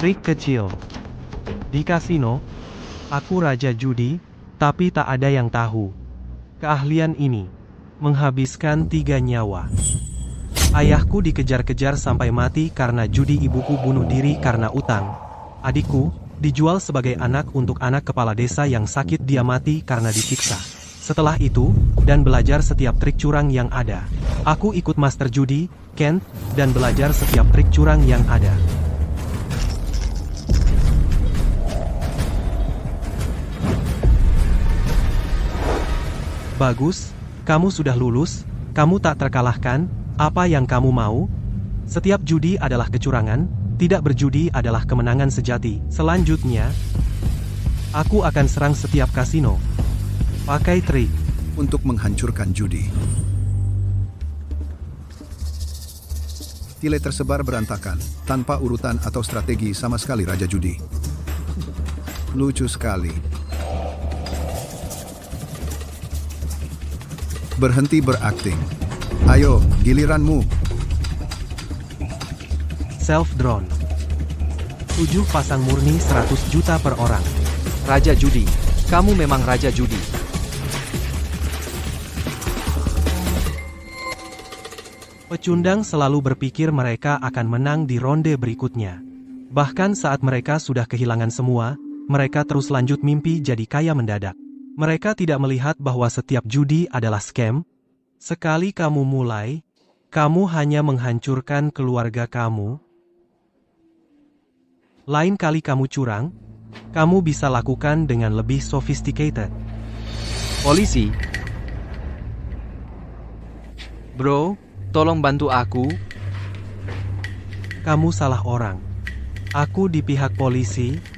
Trik kecil. Di kasino, aku raja judi, tapi tak ada yang tahu. Keahlian ini menghabiskan 3 nyawa. Ayahku dikejar-kejar sampai mati karena judi, ibuku bunuh diri karena utang. Adikku dijual sebagai anak untuk anak kepala desa yang sakit, dia mati karena disiksa. Setelah itu, dan belajar setiap trik curang yang ada. Aku ikut master judi, Kent, dan belajar setiap trik curang yang ada. Bagus, kamu sudah lulus, kamu tak terkalahkan, apa yang kamu mau? Setiap judi adalah kecurangan, tidak berjudi adalah kemenangan sejati. Selanjutnya, aku akan serang setiap kasino. Pakai trik. Untuk menghancurkan judi. Nilai tersebar berantakan, tanpa urutan atau strategi sama sekali, Raja Judi. Lucu sekali. Berhenti berakting. Ayo, giliranmu. Self-drawn. 7 pasang murni 100 juta per orang. Raja Judi, kamu memang Raja Judi. Pecundang selalu berpikir mereka akan menang di ronde berikutnya. Bahkan saat mereka sudah kehilangan semua, mereka terus lanjut mimpi jadi kaya mendadak. Mereka tidak melihat bahwa setiap judi adalah scam. Sekali kamu mulai, kamu hanya menghancurkan keluarga kamu. Lain kali kamu curang, kamu bisa lakukan dengan lebih sophisticated. Polisi. Bro, tolong bantu aku. Kamu salah orang. Aku di pihak polisi.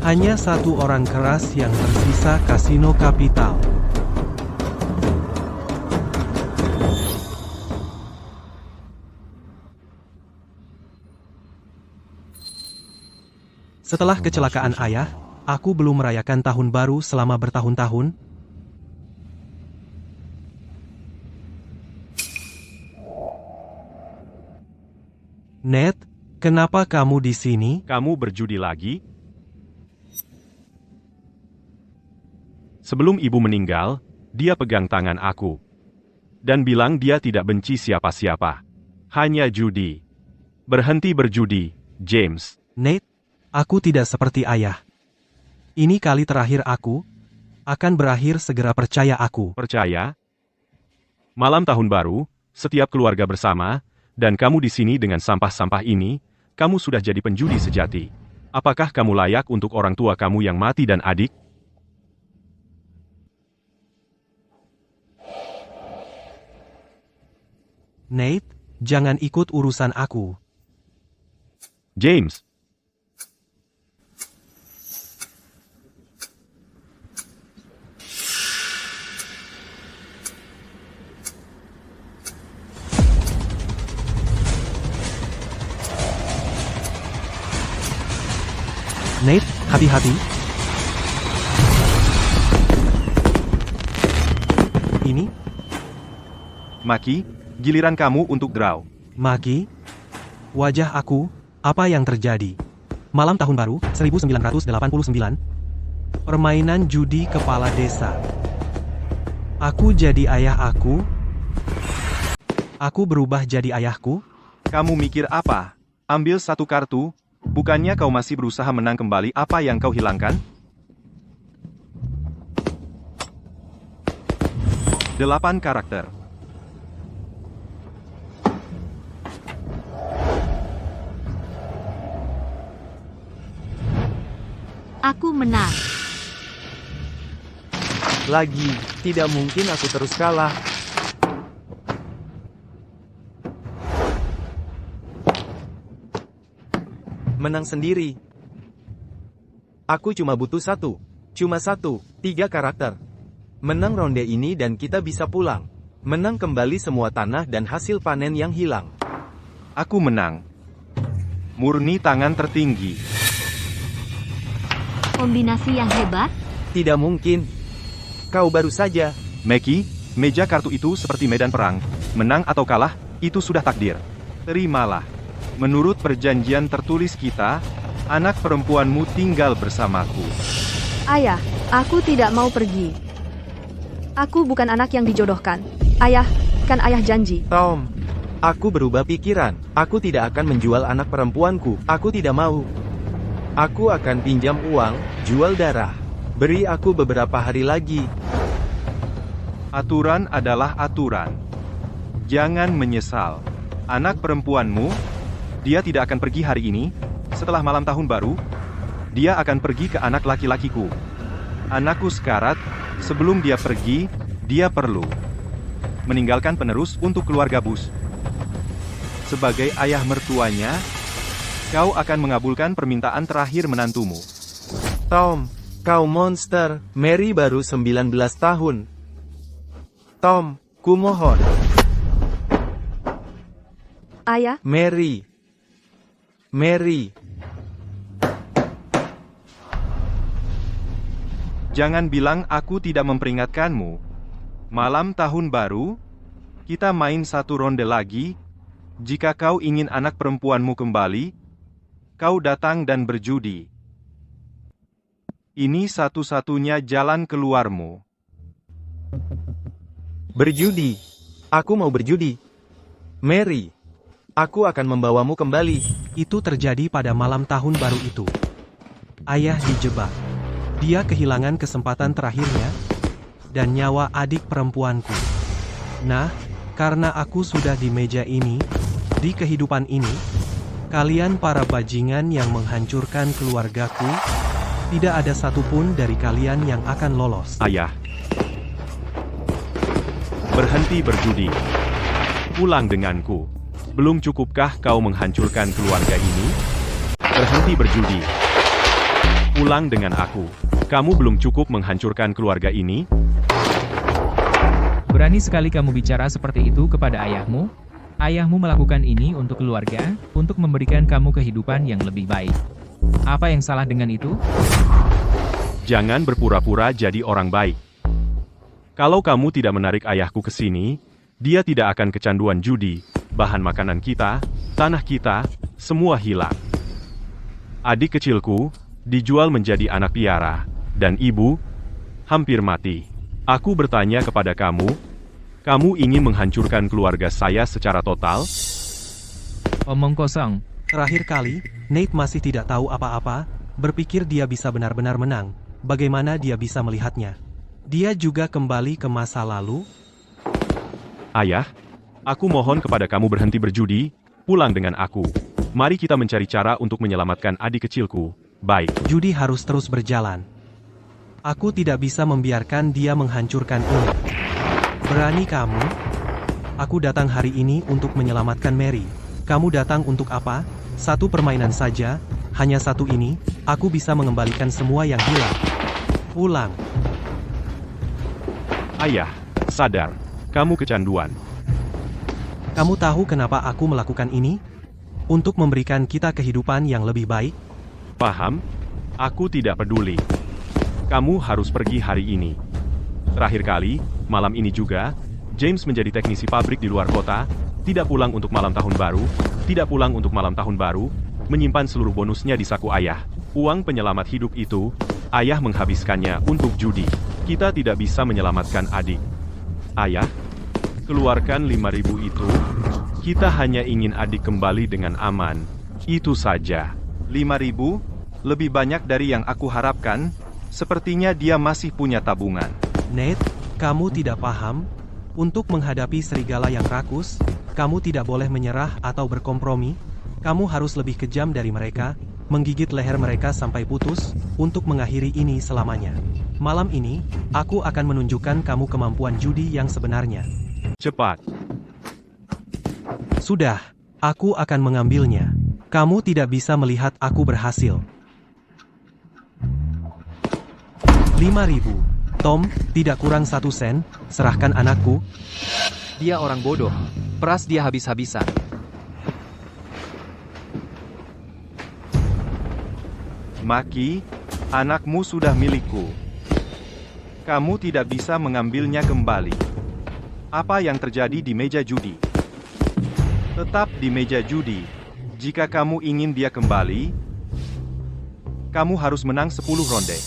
Hanya 1 orang keras yang tersisa Kasino Capital. Setelah kecelakaan ayah, aku belum merayakan tahun baru selama bertahun-tahun. Ned, kenapa kamu di sini? Kamu berjudi lagi? Sebelum ibu meninggal, dia pegang tangan aku. Dan bilang dia tidak benci siapa-siapa. Hanya judi. Berhenti berjudi, James. Nate, aku tidak seperti ayah. Ini kali terakhir aku. Akan berakhir segera, percaya aku. Percaya? Malam tahun baru, setiap keluarga bersama, dan kamu di sini dengan sampah-sampah ini, kamu sudah jadi penjudi sejati. Apakah kamu layak untuk orang tua kamu yang mati dan adik? Nate, jangan ikut urusan aku. James. Nate, hati-hati. Ini, Maki, giliran kamu untuk draw. Maki, wajah aku, apa yang terjadi? Malam tahun baru, 1989. Permainan judi kepala desa. Aku jadi ayah aku? Aku berubah jadi ayahku? Kamu mikir apa? Ambil 1 kartu, bukannya kau masih berusaha menang kembali apa yang kau hilangkan? 8 karakter. Aku menang. Lagi, tidak mungkin aku terus kalah. Menang sendiri. Aku cuma butuh 1. Cuma 1, 3 karakter. Menang ronde ini dan kita bisa pulang. Menang kembali semua tanah dan hasil panen yang hilang. Aku menang. Murni tangan tertinggi. Kombinasi yang hebat? Tidak mungkin. Kau baru saja. Meki, meja kartu itu seperti medan perang. Menang atau kalah, itu sudah takdir. Terimalah. Menurut perjanjian tertulis kita, anak perempuanmu tinggal bersamaku. Ayah, aku tidak mau pergi. Aku bukan anak yang dijodohkan. Ayah, kan ayah janji. Tom, aku berubah pikiran. Aku tidak akan menjual anak perempuanku. Aku tidak mau. Aku akan pinjam uang, jual darah. Beri aku beberapa hari lagi. Aturan adalah aturan. Jangan menyesal. Anak perempuanmu, dia tidak akan pergi hari ini. Setelah malam tahun baru, dia akan pergi ke anak laki-lakiku. Anakku sekarat, sebelum dia pergi, dia perlu meninggalkan penerus untuk keluarga Bus. Sebagai ayah mertuanya, kau akan mengabulkan permintaan terakhir menantumu. Tom, kau monster. Mary baru 19 tahun. Tom, kumohon. Ayah, Mary. Mary. Jangan bilang aku tidak memperingatkanmu. Malam tahun baru, kita main satu ronde lagi. Jika kau ingin anak perempuanmu kembali, kau datang dan berjudi. Ini satu-satunya jalan keluarmu. Berjudi. Aku mau berjudi. Mary. Aku akan membawamu kembali. Itu terjadi pada malam tahun baru itu. Ayah dijebak. Dia kehilangan kesempatan terakhirnya, dan nyawa adik perempuanku. Nah, karena aku sudah di meja ini, di kehidupan ini, kalian para bajingan yang menghancurkan keluargaku, tidak ada satupun dari kalian yang akan lolos. Ayah. Berhenti berjudi. Pulang denganku. Belum cukupkah kau menghancurkan keluarga ini? Berhenti berjudi. Pulang dengan aku. Kamu belum cukup menghancurkan keluarga ini? Berani sekali kamu bicara seperti itu kepada ayahmu? Ayahmu melakukan ini untuk keluarga, untuk memberikan kamu kehidupan yang lebih baik. Apa yang salah dengan itu? Jangan berpura-pura jadi orang baik. Kalau kamu tidak menarik ayahku ke sini, dia tidak akan kecanduan judi, bahan makanan kita, tanah kita, semua hilang. Adik kecilku, dijual menjadi anak piara, dan ibu, hampir mati. Aku bertanya kepada kamu, kamu ingin menghancurkan keluarga saya secara total? Omong kosong. Terakhir kali, Nate masih tidak tahu apa-apa, berpikir dia bisa benar-benar menang. Bagaimana dia bisa melihatnya? Dia juga kembali ke masa lalu. Ayah, aku mohon kepada kamu berhenti berjudi, pulang dengan aku. Mari kita mencari cara untuk menyelamatkan adik kecilku. Baik. Judi harus terus berjalan. Aku tidak bisa membiarkan dia menghancurkan ini. Berani kamu? Aku datang hari ini untuk menyelamatkan Mary. Kamu datang untuk apa? Satu permainan saja, hanya satu ini, aku bisa mengembalikan semua yang hilang. Pulang. Ayah, sadar. Kamu kecanduan. Kamu tahu kenapa aku melakukan ini? Untuk memberikan kita kehidupan yang lebih baik? Paham? Aku tidak peduli. Kamu harus pergi hari ini. Terakhir kali, malam ini juga, James menjadi teknisi pabrik di luar kota, tidak pulang untuk malam tahun baru, tidak pulang untuk malam tahun baru, menyimpan seluruh bonusnya di saku ayah. Uang penyelamat hidup itu, ayah menghabiskannya untuk judi. Kita tidak bisa menyelamatkan adik. Ayah, keluarkan 5.000 itu. Kita hanya ingin adik kembali dengan aman. Itu saja. 5.000? Lebih banyak dari yang aku harapkan. Sepertinya dia masih punya tabungan. Nate, kamu tidak paham? Untuk menghadapi serigala yang rakus, kamu tidak boleh menyerah atau berkompromi. Kamu harus lebih kejam dari mereka, menggigit leher mereka sampai putus, untuk mengakhiri ini selamanya. Malam ini, aku akan menunjukkan kamu kemampuan judi yang sebenarnya. Cepat. Sudah, aku akan mengambilnya. Kamu tidak bisa melihat aku berhasil. 5.000. Tom, tidak kurang 1 sen, serahkan anakku. Dia orang bodoh. Peras dia habis-habisan. Maki, anakmu sudah milikku. Kamu tidak bisa mengambilnya kembali. Apa yang terjadi di meja judi? Tetap di meja judi. Jika kamu ingin dia kembali, kamu harus menang 10 ronde.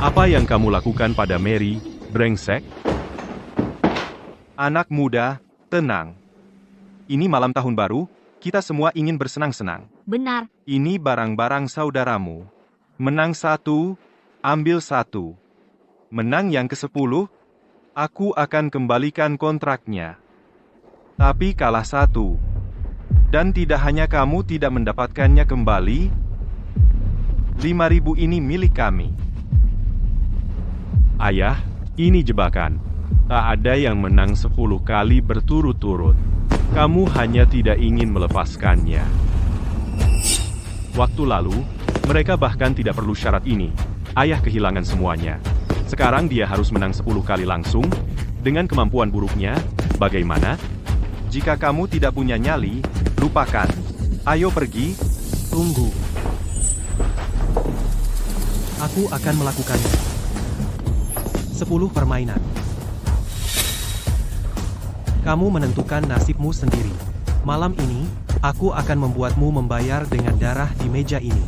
Apa yang kamu lakukan pada Mary, brengsek? Anak muda, tenang. Ini malam tahun baru, kita semua ingin bersenang-senang. Benar. Ini barang-barang saudaramu. Menang 1, ambil 1. Menang yang ke-10, aku akan kembalikan kontraknya. Tapi kalah 1. Dan tidak hanya kamu tidak mendapatkannya kembali, 5.000 ini milik kami. Ayah, ini jebakan. Tak ada yang menang 10 kali berturut-turut. Kamu hanya tidak ingin melepaskannya. Waktu lalu, mereka bahkan tidak perlu syarat ini. Ayah kehilangan semuanya. Sekarang dia harus menang 10 kali langsung. Dengan kemampuan buruknya, bagaimana? Jika kamu tidak punya nyali, lupakan. Ayo pergi. Tunggu. Aku akan melakukannya. 10 permainan. Kamu menentukan nasibmu sendiri. Malam ini, aku akan membuatmu membayar dengan darah di meja ini.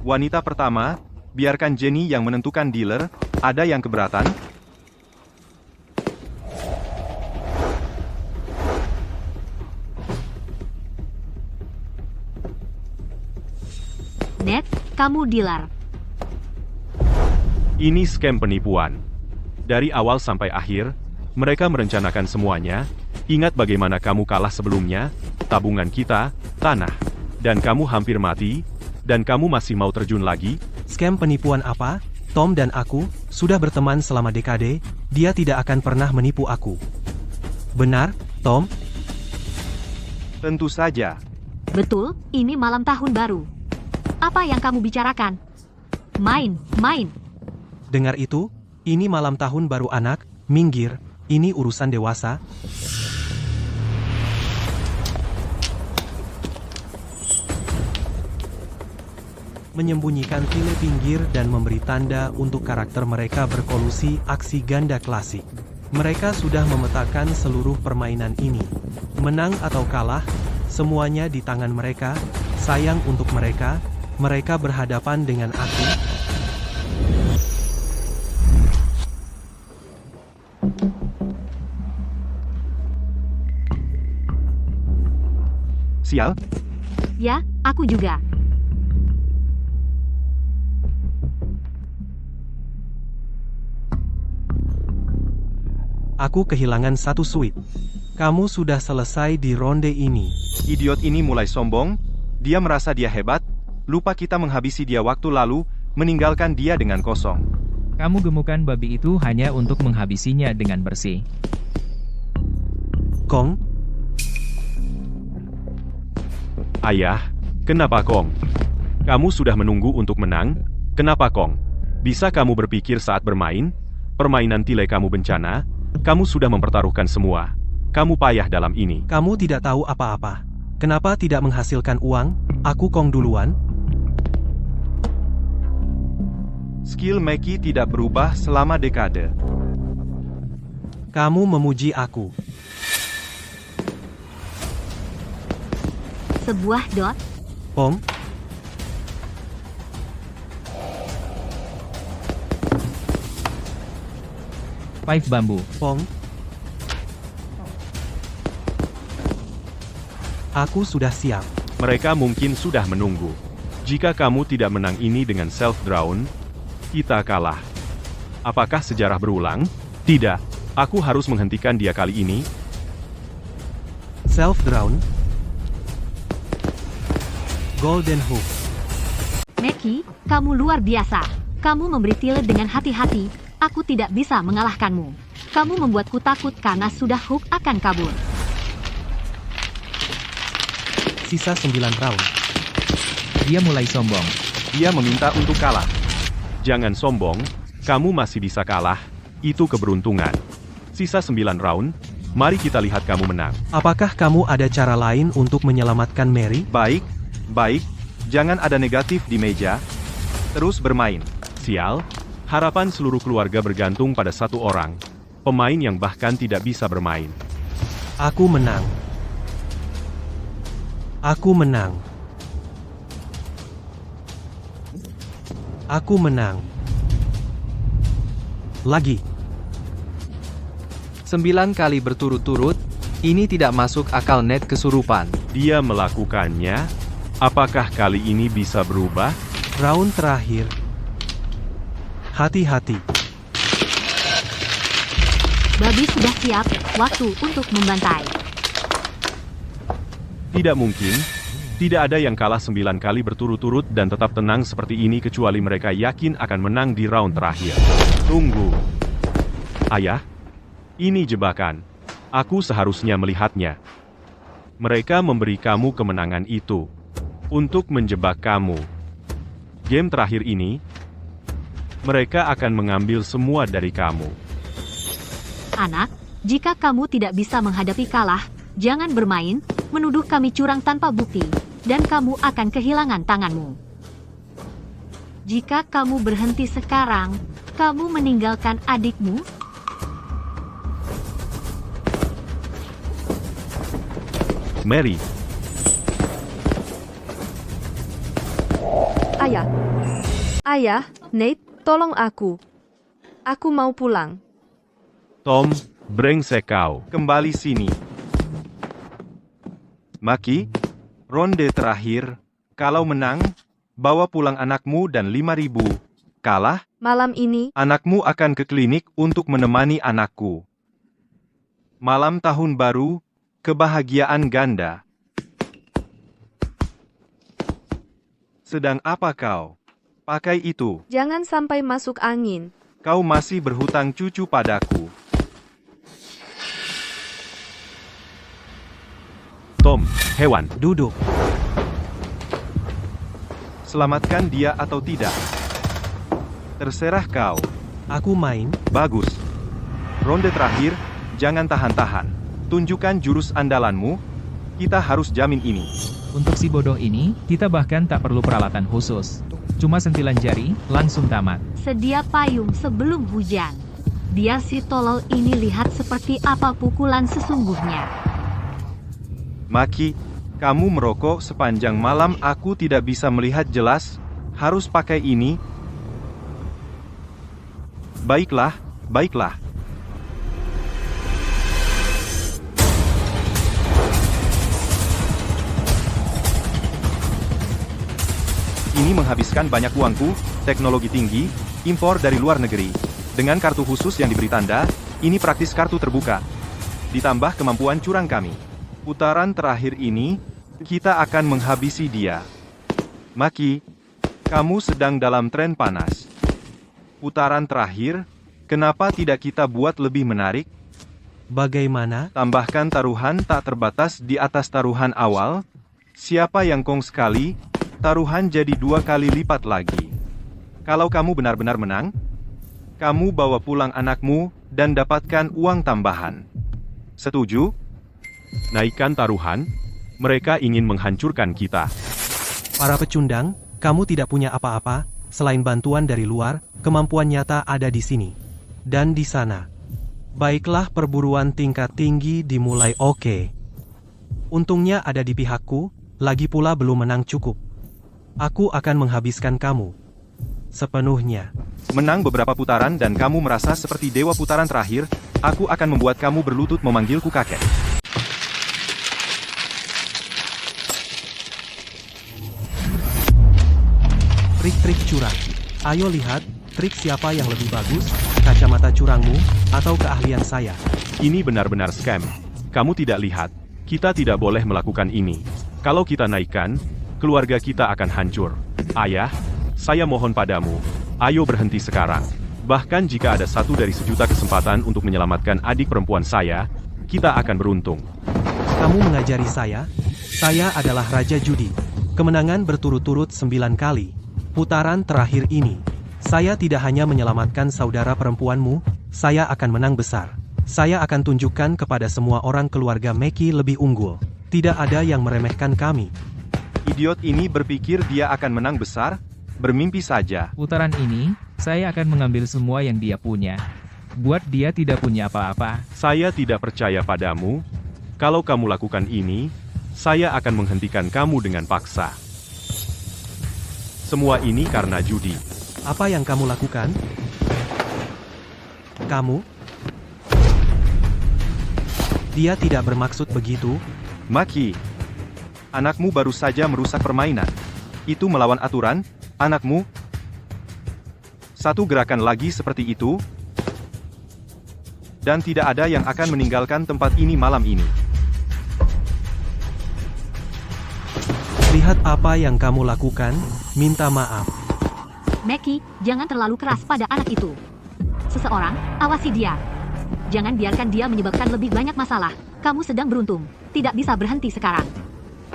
Wanita pertama, biarkan Jenny yang menentukan dealer. Ada yang keberatan? Ned, kamu dealer. Ini scam penipuan. Dari awal sampai akhir, mereka merencanakan semuanya. Ingat bagaimana kamu kalah sebelumnya, tabungan kita, tanah. Dan kamu hampir mati, dan kamu masih mau terjun lagi? Scam penipuan apa? Tom dan aku sudah berteman selama dekade, dia tidak akan pernah menipu aku. Benar, Tom? Tentu saja. Betul, ini malam tahun baru. Apa yang kamu bicarakan? Main. Dengar itu? Ini malam tahun baru anak, minggir, ini urusan dewasa. Menyembunyikan tile pinggir dan memberi tanda untuk karakter mereka berkolusi aksi ganda klasik. Mereka sudah memetakan seluruh permainan ini. Menang atau kalah, semuanya di tangan mereka. Sayang untuk mereka, mereka berhadapan dengan aku. Sial? Ya, aku juga. Aku kehilangan 1 suit. Kamu sudah selesai di ronde ini. Idiot ini mulai sombong. Dia merasa dia hebat. Lupa kita menghabisi dia waktu lalu, meninggalkan dia dengan kosong. Kamu gemukan babi itu hanya untuk menghabisinya dengan bersih. Kong? Ayah, kenapa Kong? Kamu sudah menunggu untuk menang? Kenapa Kong? Bisa kamu berpikir saat bermain? Permainan tile kamu bencana? Kamu sudah mempertaruhkan semua. Kamu payah dalam ini. Kamu tidak tahu apa-apa. Kenapa tidak menghasilkan uang? Aku Kong duluan. Skill Meki tidak berubah selama dekade. Kamu memuji aku. Sebuah dot. Pom? Five bambu. Pom? Aku sudah siap. Mereka mungkin sudah menunggu. Jika kamu tidak menang ini dengan self-drawn, kita kalah. Apakah sejarah berulang? Tidak. Aku harus menghentikan dia kali ini. Self-drawn. Golden Hook. Meki, kamu luar biasa. Kamu memberi tile dengan hati-hati. Aku tidak bisa mengalahkanmu. Kamu membuatku takut karena sudah hook akan kabur. Sisa 9 round. Dia mulai sombong. Dia meminta untuk kalah. Jangan sombong. Kamu masih bisa kalah, itu keberuntungan. Sisa 9 round, mari kita lihat kamu menang. Apakah kamu ada cara lain untuk menyelamatkan Mary? Baik, baik, jangan ada negatif di meja. Terus bermain. Sial, harapan seluruh keluarga bergantung pada satu orang. Pemain yang bahkan tidak bisa bermain. Aku menang. Aku menang. Aku menang. Lagi. 9 kali berturut-turut, ini tidak masuk akal. Net kesurupan. Dia melakukannya. Apakah kali ini bisa berubah? Round terakhir. Hati-hati. Babi sudah siap, waktu untuk membantai. Tidak mungkin. Tidak ada yang kalah 9 kali berturut-turut dan tetap tenang seperti ini kecuali mereka yakin akan menang di round terakhir. Tunggu. Ayah, ini jebakan. Aku seharusnya melihatnya. Mereka memberi kamu kemenangan itu untuk menjebak kamu. Game terakhir ini, mereka akan mengambil semua dari kamu. Anak, jika kamu tidak bisa menghadapi kalah, jangan bermain, menuduh kami curang tanpa bukti, dan kamu akan kehilangan tanganmu. Jika kamu berhenti sekarang, kamu meninggalkan adikmu. Mary, Ayah. Ayah, Nate, tolong aku. Aku mau pulang. Tom, brengsek kau. Kembali sini. Maki, ronde terakhir. Kalau menang, bawa pulang anakmu dan 5.000. Kalah, Malam ini, anakmu akan ke klinik untuk menemani anakku. Malam tahun baru, kebahagiaan ganda. Sedang apa kau? Pakai itu. jangan sampai masuk angin. Kau masih berhutang cucu padaku. Tom, hewan, Duduk. selamatkan dia atau tidak. Terserah kau. Aku main. Bagus. Ronde terakhir, jangan tahan-tahan. Tunjukkan jurus andalanmu. Kita harus jamin ini. Untuk si bodoh ini, kita bahkan tak perlu peralatan khusus. Cuma sentilan jari, langsung tamat. Sedia payung sebelum hujan. Biar si tolol ini lihat seperti apa pukulan sesungguhnya. Maki, kamu merokok sepanjang malam aku tidak bisa melihat jelas. Harus pakai ini. Baiklah, baiklah. Ini menghabiskan banyak uangku, teknologi tinggi, impor dari luar negeri. Dengan kartu khusus yang diberi tanda, ini praktis kartu terbuka. Ditambah kemampuan curang kami. Putaran terakhir ini, kita akan menghabisi dia. Maki, kamu sedang dalam tren panas. Putaran terakhir, kenapa tidak kita buat lebih menarik? Bagaimana? Tambahkan taruhan tak terbatas di atas taruhan awal. Siapa yang kong sekali, taruhan jadi 2 kali lipat lagi. Kalau kamu benar-benar menang, kamu bawa pulang anakmu dan dapatkan uang tambahan. Setuju? Naikkan taruhan. Mereka ingin menghancurkan kita. Para pecundang, kamu tidak punya apa-apa, selain bantuan dari luar, kemampuan nyata ada di sini. Dan di sana. Baiklah, perburuan tingkat tinggi dimulai. Oke. Untungnya ada di pihakku, lagi pula belum menang cukup. Aku akan menghabiskan kamu. Sepenuhnya. Menang beberapa putaran dan kamu merasa seperti dewa putaran terakhir, aku akan membuat kamu berlutut memanggilku kakek. Trik-trik curang. Ayo lihat, trik siapa yang lebih bagus, kacamata curangmu, atau keahlian saya. Ini benar-benar scam. Kamu tidak lihat, kita tidak boleh melakukan ini. Kalau kita naikkan, keluarga kita akan hancur. Ayah, saya mohon padamu, ayo berhenti sekarang. Bahkan jika ada 1 dari sejuta kesempatan untuk menyelamatkan adik perempuan saya, kita akan beruntung. Kamu mengajari saya adalah Raja Judi. Kemenangan berturut-turut 9 kali. Putaran terakhir ini. Saya tidak hanya menyelamatkan saudara perempuanmu, saya akan menang besar. Saya akan tunjukkan kepada semua orang keluarga Meki lebih unggul. Tidak ada yang meremehkan kami. Idiot ini berpikir dia akan menang besar? Bermimpi saja. Putaran ini, saya akan mengambil semua yang dia punya. Buat dia tidak punya apa-apa. Saya tidak percaya padamu. Kalau kamu lakukan ini, saya akan menghentikan kamu dengan paksa. Semua ini karena judi. Apa yang kamu lakukan? Kamu? Dia tidak bermaksud begitu. Maki, anakmu baru saja merusak permainan. Itu melawan aturan, anakmu. Satu gerakan lagi seperti itu, dan tidak ada yang akan meninggalkan tempat ini malam ini. Lihat apa yang kamu lakukan, minta maaf. Meki, jangan terlalu keras pada anak itu. Seseorang, awasi dia. Jangan biarkan dia menyebabkan lebih banyak masalah. Kamu sedang beruntung. Tidak bisa berhenti sekarang.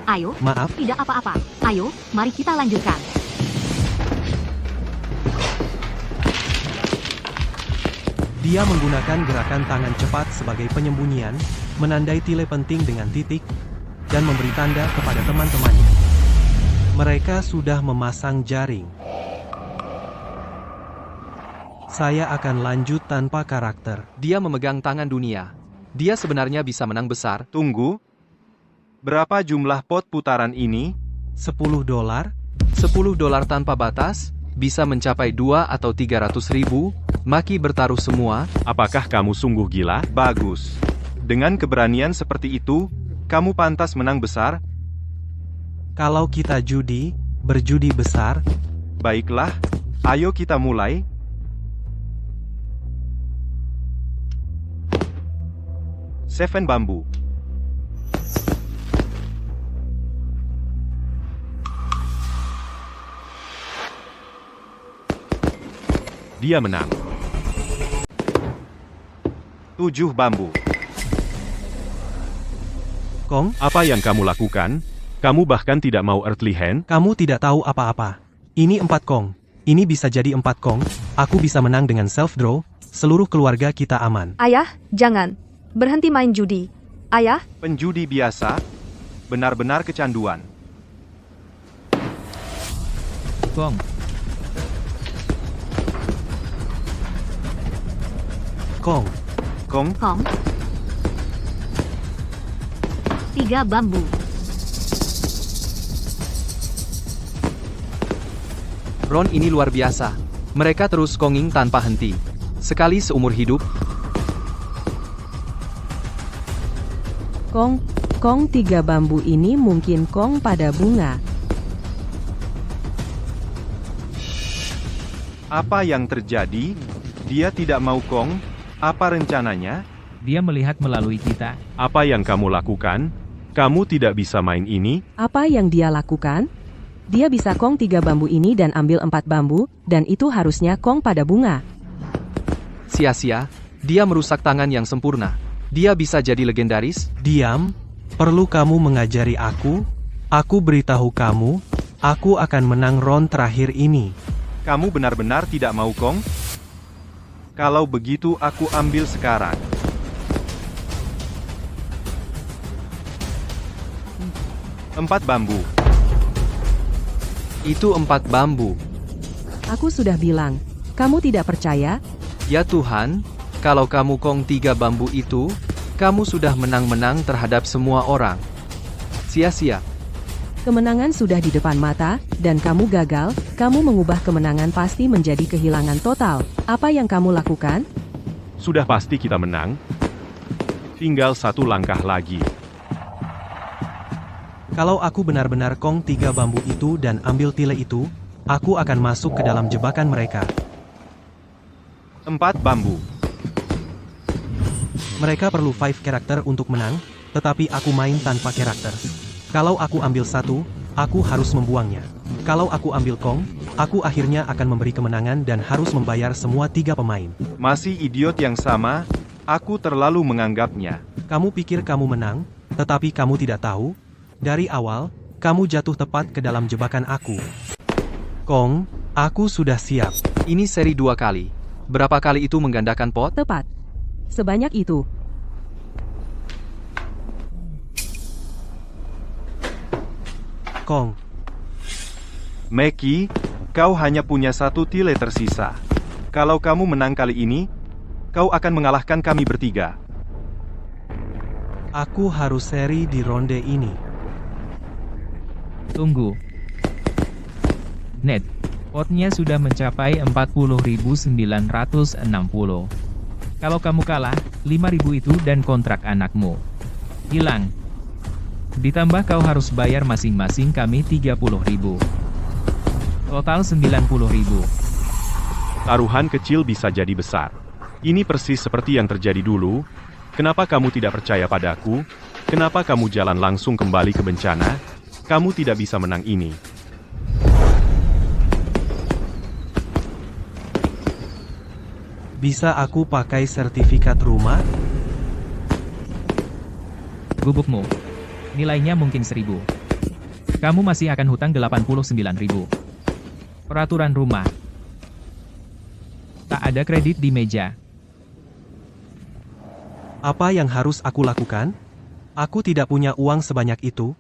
Ayo. Maaf. Tidak apa-apa. Ayo, mari kita lanjutkan. Dia menggunakan gerakan tangan cepat sebagai penyembunyian, menandai tile penting dengan titik, dan memberi tanda kepada teman-temannya. Mereka sudah memasang jaring. Saya akan lanjut tanpa karakter. Dia memegang tangan dunia. Dia sebenarnya bisa menang besar. Tunggu. Berapa jumlah pot putaran ini? $10? $10 tanpa batas, bisa mencapai 2 atau 300 ribu. Maki bertaruh semua. Apakah kamu sungguh gila? Bagus. Dengan keberanian seperti itu, kamu pantas menang besar. Kalau kita berjudi besar. Baiklah, ayo kita mulai. Seven bambu. Dia menang. 7 bambu. Kong, Apa yang kamu lakukan? Kamu bahkan tidak mau Earthly Hand? kamu tidak tahu apa-apa. Ini 4 kong. Ini bisa jadi 4 kong. Aku bisa menang dengan self-draw. Seluruh keluarga kita aman. Ayah, jangan. Berhenti main judi. Ayah, Penjudi biasa? Benar-benar kecanduan. Kong, Kong, Kong, Kong. 3 bambu. Ron ini luar biasa. Mereka terus konging tanpa henti. Sekali seumur hidup. Kong 3 bambu ini mungkin kong pada bunga. apa yang terjadi? Dia tidak mau Kong? Apa rencananya? dia melihat melalui kita. Apa yang kamu lakukan? Kamu tidak bisa main ini? Apa yang dia lakukan? Dia bisa kong 3 bambu ini dan ambil 4 bambu, dan itu harusnya kong pada bunga. Sia-sia, dia merusak tangan yang sempurna. Dia bisa jadi legendaris. diam. Perlu kamu mengajari aku? Aku beritahu kamu, aku akan menang round terakhir ini. Kamu benar-benar tidak mau Kong? Kalau begitu aku ambil sekarang. Empat bambu. Itu 4 bambu. Aku sudah bilang, kamu tidak percaya? Ya Tuhan, kalau kamu kong 3 bambu itu, kamu sudah menang-menang terhadap semua orang. Sia-sia. Kemenangan sudah di depan mata, dan kamu gagal, kamu mengubah kemenangan pasti menjadi kehilangan total. Apa yang kamu lakukan? Sudah pasti kita menang. Tinggal 1 langkah lagi. Kalau aku benar-benar kong 3 bambu itu dan ambil tile itu, aku akan masuk ke dalam jebakan mereka. 4 bambu. Mereka perlu 5 karakter untuk menang, tetapi aku main tanpa karakter. Kalau aku ambil 1, aku harus membuangnya. Kalau aku ambil kong, aku akhirnya akan memberi kemenangan dan harus membayar semua 3 pemain. Masih idiot yang sama, aku terlalu menganggapnya. Kamu pikir kamu menang, tetapi kamu tidak tahu? Dari awal, kamu jatuh tepat ke dalam jebakan aku. Kong, Aku sudah siap. Ini seri 2 kali. Berapa kali itu menggandakan pot? Tepat. Sebanyak itu. Kong. Meki, kau hanya punya 1 tile tersisa. Kalau kamu menang kali ini, kau akan mengalahkan kami bertiga. Aku harus seri di ronde ini. Tunggu. Ned, potnya sudah mencapai 40.960. Kalau kamu kalah, 5.000 itu dan kontrak anakmu hilang. Ditambah kau harus bayar masing-masing kami 30.000. Total 90.000. Taruhan kecil bisa jadi besar. Ini persis seperti yang terjadi dulu. Kenapa kamu tidak percaya padaku? Kenapa kamu jalan langsung kembali ke bencana? Kamu tidak bisa menang ini. Bisa aku pakai sertifikat rumah? Gubukmu. Nilainya mungkin 1.000. Kamu masih akan hutang 89.000. Peraturan rumah. Tak ada kredit di meja. Apa yang harus aku lakukan? Aku tidak punya uang sebanyak itu.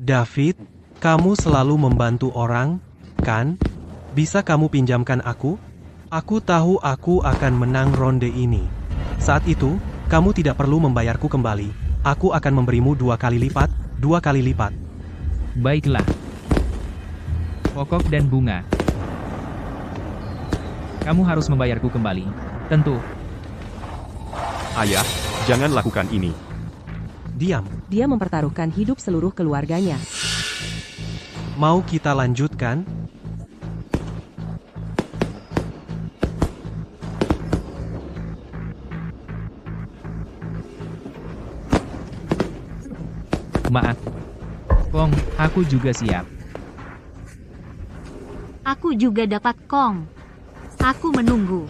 David, kamu selalu membantu orang, kan? Bisa kamu pinjamkan aku? Aku tahu aku akan menang ronde ini. Saat itu, kamu tidak perlu membayarku kembali. Aku akan memberimu 2 kali lipat, 2 kali lipat. Baiklah. Pokok dan bunga. Kamu harus membayarku kembali. Tentu. Ayah, jangan lakukan ini. Diam. Dia mempertaruhkan hidup seluruh keluarganya. Mau kita lanjutkan? Maaf. Kong, aku juga siap. Aku juga dapat Kong. Aku menunggu.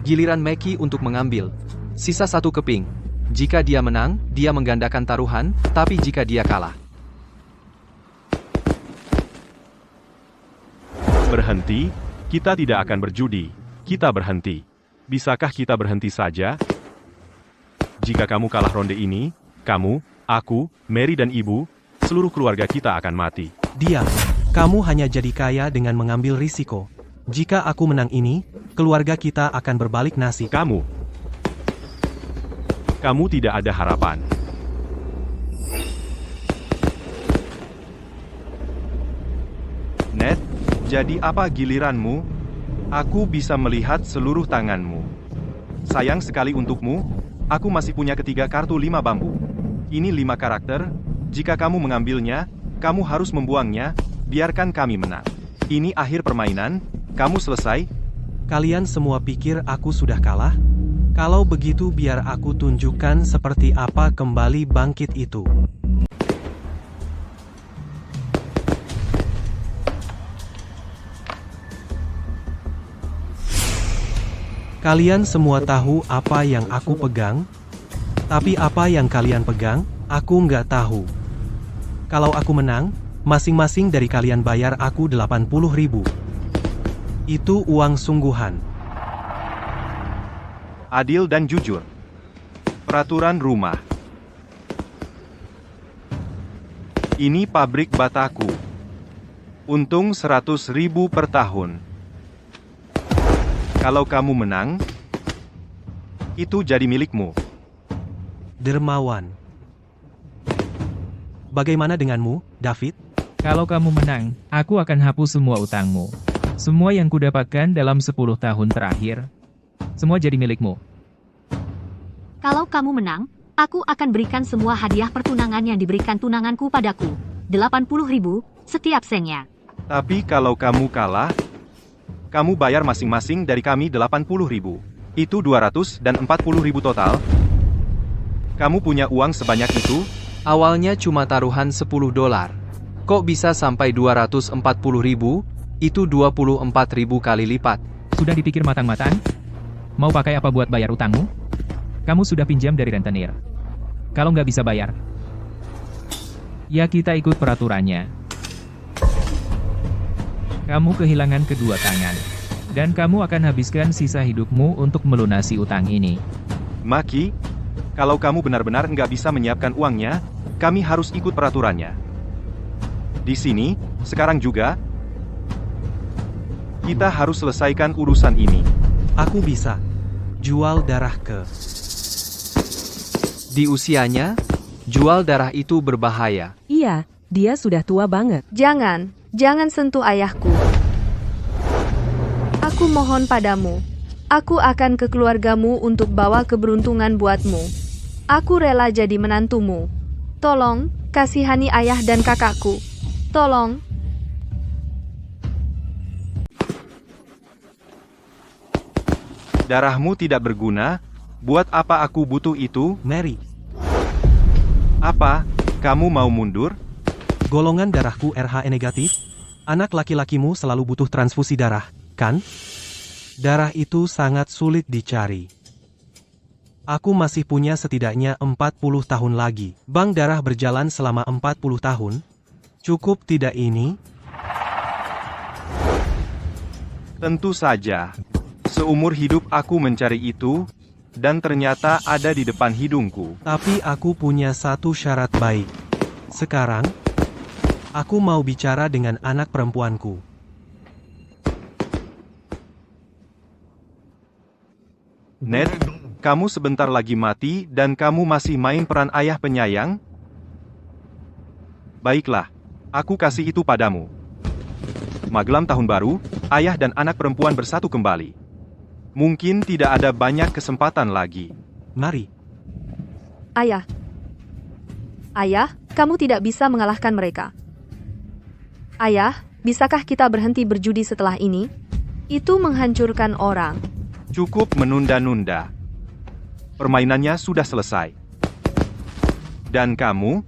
Giliran Meki untuk mengambil. Sisa 1 keping. Jika dia menang, dia menggandakan taruhan, tapi jika dia kalah. Berhenti, kita tidak akan berjudi. Kita berhenti. Bisakah kita berhenti saja? Jika kamu kalah ronde ini, kamu, aku, Mary dan ibu, seluruh keluarga kita akan mati. Diam. Kamu hanya jadi kaya dengan mengambil risiko. Jika aku menang ini, keluarga kita akan berbalik nasib. Kamu tidak ada harapan. Ned, jadi apa giliranmu? Aku bisa melihat seluruh tanganmu. Sayang sekali untukmu, aku masih punya 3 kartu 5 bambu. Ini 5 karakter, jika kamu mengambilnya, kamu harus membuangnya, biarkan kami menang. Ini akhir permainan, kamu selesai. Kalian semua pikir aku sudah kalah? Kalau begitu biar aku tunjukkan seperti apa kembali bangkit itu. Kalian semua tahu apa yang aku pegang? Tapi apa yang kalian pegang, aku nggak tahu. Kalau aku menang, masing-masing dari kalian bayar aku 80.000. Itu uang sungguhan. Adil dan jujur. Peraturan rumah. Ini pabrik bataku. Untung 100.000 per tahun. Kalau kamu menang, itu jadi milikmu. Dermawan. Bagaimana denganmu, David? Kalau kamu menang, aku akan hapus semua utangmu. Semua yang kudapatkan dalam 10 tahun terakhir. Semua jadi milikmu. Kalau kamu menang, aku akan berikan semua hadiah pertunangan yang diberikan tunanganku padaku. 80.000, setiap sennya. Tapi kalau kamu kalah, kamu bayar masing-masing dari kami 80.000. Itu 200 dan 40.000 total. Kamu punya uang sebanyak itu? Awalnya cuma taruhan $10. Kok bisa sampai 240.000? Itu 24.000 kali lipat. Sudah dipikir matang-matang? Mau pakai apa buat bayar utangmu? Kamu sudah pinjam dari rentenir. Kalau nggak bisa bayar, ya kita ikut peraturannya. Kamu kehilangan kedua tangan. Dan kamu akan habiskan sisa hidupmu untuk melunasi utang ini. Maki, kalau kamu benar-benar nggak bisa menyiapkan uangnya, kami harus ikut peraturannya. Di sini, sekarang juga, kita harus selesaikan urusan ini. Aku bisa jual darah ke... Di usianya, jual darah itu berbahaya. Iya, dia sudah tua banget. Jangan sentuh ayahku. Aku mohon padamu. Aku akan ke keluargamu untuk bawa keberuntungan buatmu. Aku rela jadi menantumu. Tolong, kasihani ayah dan kakakku. Tolong. Darahmu tidak berguna, buat apa aku butuh itu? Mary, Apa, kamu mau mundur? golongan darahku RH negatif. Anak laki-lakimu selalu butuh transfusi darah, kan? Darah itu sangat sulit dicari. Aku masih punya setidaknya 40 tahun lagi. Bank darah berjalan selama 40 tahun. Cukup tidak ini? Tentu saja. Seumur hidup aku mencari itu, dan ternyata ada di depan hidungku. Tapi aku punya satu syarat baik. Sekarang, aku mau bicara dengan anak perempuanku. Ned, kamu sebentar lagi mati dan kamu masih main peran ayah penyayang? Baiklah, aku kasih itu padamu. Magelang tahun baru, ayah dan anak perempuan bersatu kembali. Mungkin tidak ada banyak kesempatan lagi. Mari. Ayah. Ayah, kamu tidak bisa mengalahkan mereka. Ayah, bisakah kita berhenti berjudi setelah ini? Itu menghancurkan orang. Cukup menunda-nunda. Permainannya sudah selesai. Dan kamu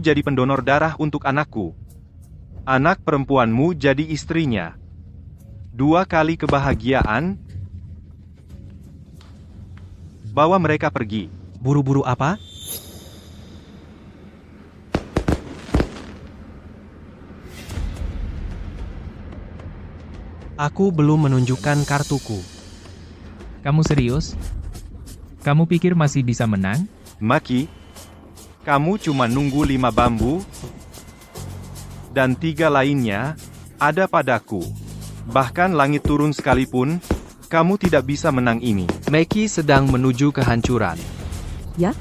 jadi pendonor darah untuk anakku. Anak perempuanmu jadi istrinya. 2 kali kebahagiaan. Bawa mereka pergi. Buru-buru apa? Aku belum menunjukkan kartuku. Kamu serius? Kamu pikir masih bisa menang? Maki, kamu cuma nunggu 5 bambu, dan 3 lainnya ada padaku. Bahkan langit turun sekalipun, kamu tidak bisa menang ini. Maki sedang menuju kehancuran. Ya?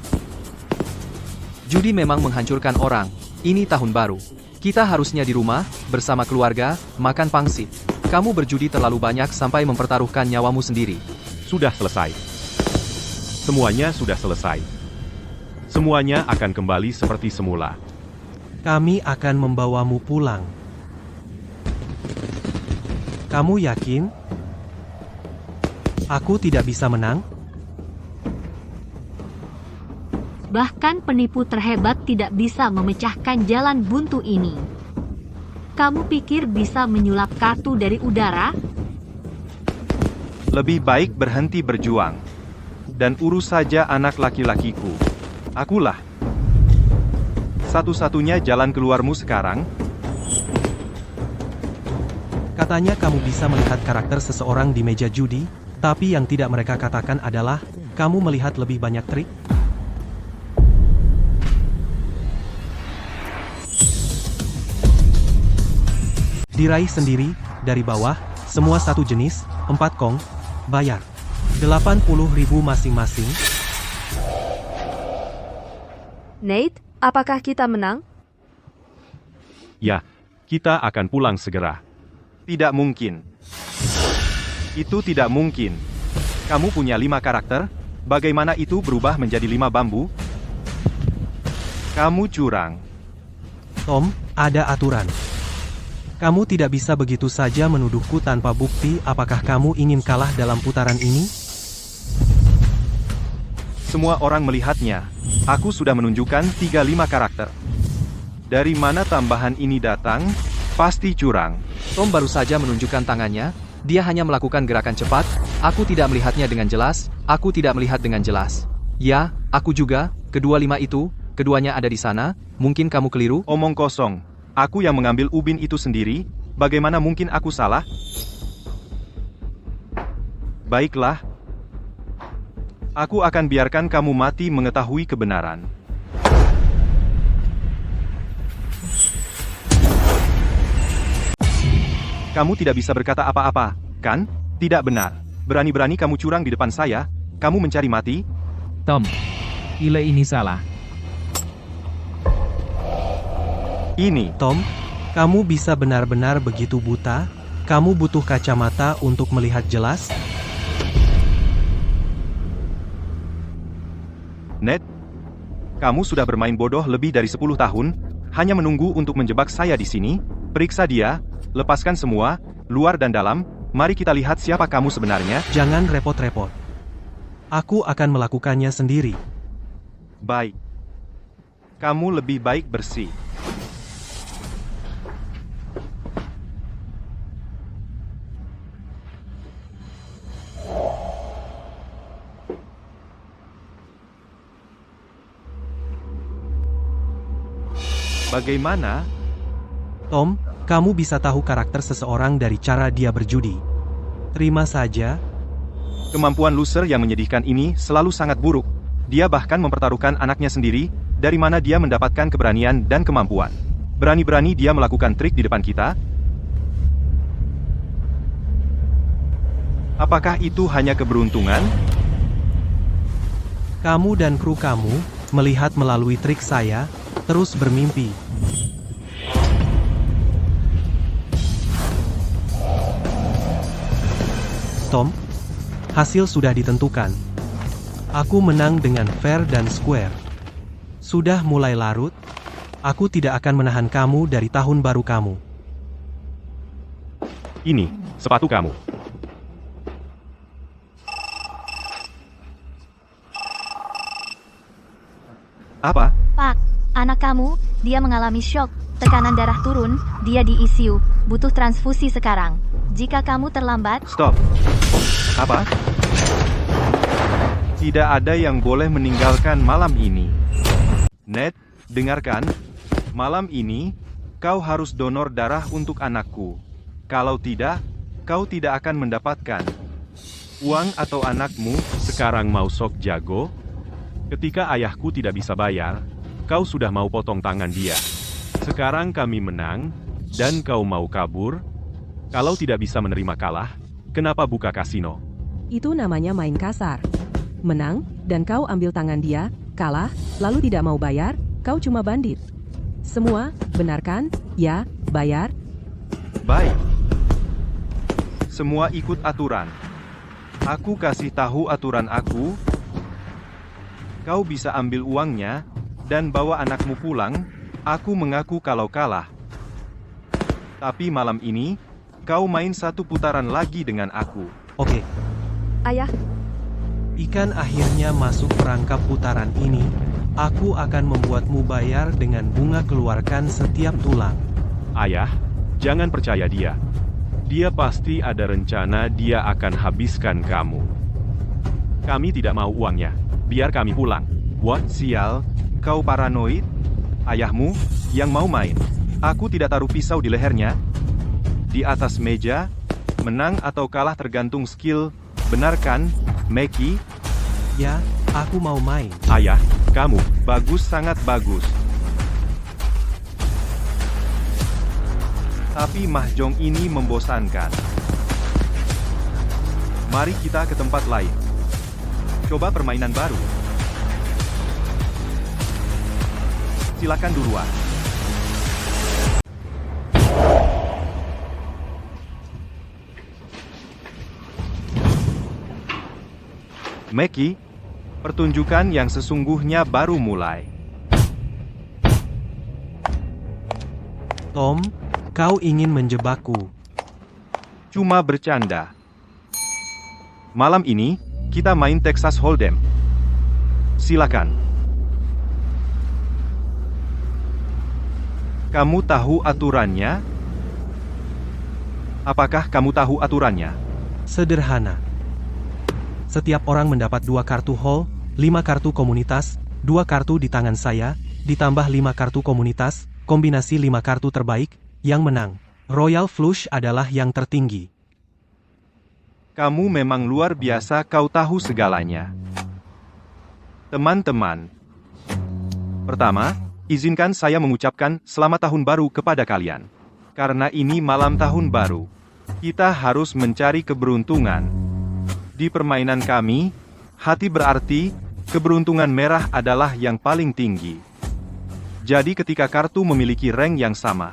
Judi memang menghancurkan orang. Ini tahun baru. Kita harusnya di rumah, bersama keluarga, makan pangsit. Kamu berjudi terlalu banyak sampai mempertaruhkan nyawamu sendiri. Sudah selesai. Semuanya sudah selesai. Semuanya akan kembali seperti semula. Kami akan membawamu pulang. Kamu yakin? Aku tidak bisa menang? Bahkan penipu terhebat tidak bisa memecahkan jalan buntu ini. Kamu pikir bisa menyulap kartu dari udara? Lebih baik berhenti berjuang. Dan urus saja anak laki-lakiku. Akulah. Satu-satunya jalan keluarmu sekarang. Katanya kamu bisa melihat karakter seseorang di meja judi, tapi yang tidak mereka katakan adalah, kamu melihat lebih banyak trik. Diraih sendiri, dari bawah, semua satu jenis, 4 kong, bayar. 80.000 masing-masing. Nate, apakah kita menang? Ya, kita akan pulang segera. Tidak mungkin. Itu tidak mungkin. Kamu punya 5 karakter, bagaimana itu berubah menjadi 5 bambu? Kamu curang. Tom, ada aturan. Kamu tidak bisa begitu saja menuduhku tanpa bukti. Apakah kamu ingin kalah dalam putaran ini? Semua orang melihatnya. Aku sudah menunjukkan 35 karakter. Dari mana tambahan ini datang? Pasti curang. Tom baru saja menunjukkan tangannya. Dia hanya melakukan gerakan cepat. Aku tidak melihatnya dengan jelas. Aku tidak melihat dengan jelas. Ya, aku juga, kedua 5 itu, keduanya ada di sana, mungkin kamu keliru? Omong kosong. Aku yang mengambil ubin itu sendiri, bagaimana mungkin aku salah? Baiklah. Aku akan biarkan kamu mati mengetahui kebenaran. Kamu tidak bisa berkata apa-apa, kan? Tidak benar. Berani-berani kamu curang di depan saya, kamu mencari mati? Tom, Ile ini salah. Ini, Tom, kamu bisa benar-benar begitu buta? Kamu butuh kacamata untuk melihat jelas? Ned, kamu sudah bermain bodoh lebih dari 10 tahun, hanya menunggu untuk menjebak saya di sini. Periksa dia, lepaskan semua, luar dan dalam, mari kita lihat siapa kamu sebenarnya. Jangan repot-repot. Aku akan melakukannya sendiri. Baik. Kamu lebih baik bersih. Bagaimana? Tom, kamu bisa tahu karakter seseorang dari cara dia berjudi. Terima saja. Kemampuan loser yang menyedihkan ini selalu sangat buruk. Dia bahkan mempertaruhkan anaknya sendiri, dari mana dia mendapatkan keberanian dan kemampuan. Berani-berani dia melakukan trik di depan kita. Apakah itu hanya keberuntungan? Kamu dan kru kamu melihat melalui trik saya, terus bermimpi. Tom, hasil sudah ditentukan. Aku menang dengan fair dan square. Sudah mulai larut, aku tidak akan menahan kamu dari tahun baru kamu. Ini, sepatu kamu. Apa? Pak, anak kamu, dia mengalami syok, tekanan darah turun, dia di ICU, butuh transfusi sekarang. Jika kamu terlambat... Stop. Apa? Tidak ada yang boleh meninggalkan malam ini. Ned, dengarkan. Malam ini, kau harus donor darah untuk anakku. Kalau tidak, kau tidak akan mendapatkan uang atau anakmu. Sekarang mau sok jago? Ketika ayahku tidak bisa bayar, kau sudah mau potong tangan dia. Sekarang kami menang, dan kau mau kabur? Kalau tidak bisa menerima kalah, kenapa buka kasino? Itu namanya main kasar. Menang, dan kau ambil tangan dia, kalah, lalu tidak mau bayar, kau cuma bandit. Semua, benar kan? Ya, bayar. Baik. Semua ikut aturan. Aku kasih tahu aturan aku. Kau bisa ambil uangnya, dan bawa anakmu pulang. Aku mengaku kalau kalah. Tapi malam ini, kau main satu putaran lagi dengan aku. Oke, Ayah, ikan akhirnya masuk perangkap putaran ini. Aku akan membuatmu bayar dengan bunga keluarkan setiap tulang. Ayah, jangan percaya dia. Dia pasti ada rencana dia akan habiskan kamu. Kami tidak mau uangnya. Biar kami pulang. What? Sial, kau paranoid? Ayahmu, yang mau main. Aku tidak taruh pisau di lehernya. Di atas meja, menang atau kalah tergantung skill. Benar kan, Meki? Ya, aku mau main. Ayah, kamu, bagus sangat bagus. Tapi mahjong ini membosankan. Mari kita ke tempat lain. Coba permainan baru. Silakan duluan. Meki, pertunjukan yang sesungguhnya baru mulai. Tom, kau ingin menjebakku. Cuma bercanda. Malam ini, kita main Texas Hold'em. Silakan. Kamu tahu aturannya? Apakah kamu tahu aturannya? Sederhana. Setiap orang mendapat 2 kartu hole, 5 kartu komunitas, 2 kartu di tangan saya, ditambah 5 kartu komunitas, kombinasi 5 kartu terbaik, yang menang. Royal Flush adalah yang tertinggi. Kamu memang luar biasa, kau tahu segalanya. Teman-teman. Pertama, izinkan saya mengucapkan selamat tahun baru kepada kalian. Karena ini malam tahun baru, kita harus mencari keberuntungan. Di permainan kami, hati berarti, keberuntungan merah adalah yang paling tinggi. Jadi ketika kartu memiliki rank yang sama,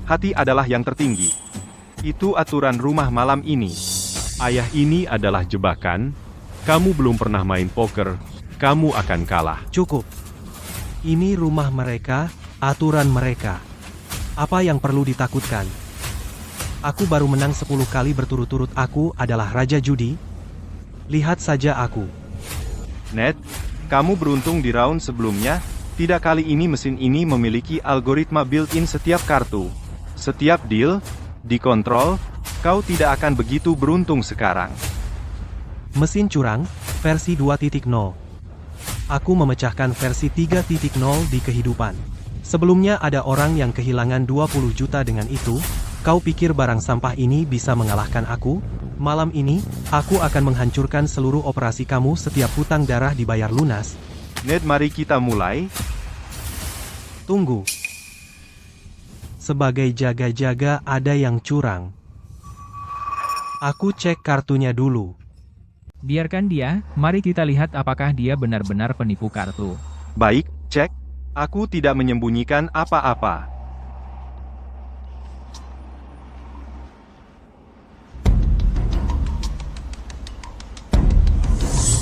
hati adalah yang tertinggi. Itu aturan rumah malam ini. Ayah, ini adalah jebakan. Kamu belum pernah main poker, kamu akan kalah. Cukup. Ini rumah mereka, aturan mereka. Apa yang perlu ditakutkan? Aku baru menang 10 kali berturut-turut. Aku adalah Raja Judi. Lihat saja aku. Ned, kamu beruntung di round sebelumnya. Tidak, kali ini mesin ini memiliki algoritma built-in setiap kartu. Setiap deal, dikontrol, kau tidak akan begitu beruntung sekarang. Mesin curang, versi 2.0. Aku memecahkan versi 3.0 di kehidupan. Sebelumnya ada orang yang kehilangan 20 juta dengan itu. Kau pikir barang sampah ini bisa mengalahkan aku? Malam ini, aku akan menghancurkan seluruh operasi kamu. Setiap hutang darah dibayar lunas. Ned, mari kita mulai. Tunggu. Sebagai jaga-jaga ada yang curang. Aku cek kartunya dulu. Biarkan dia, mari kita lihat apakah dia benar-benar penipu kartu. Baik, cek. Aku tidak menyembunyikan apa-apa.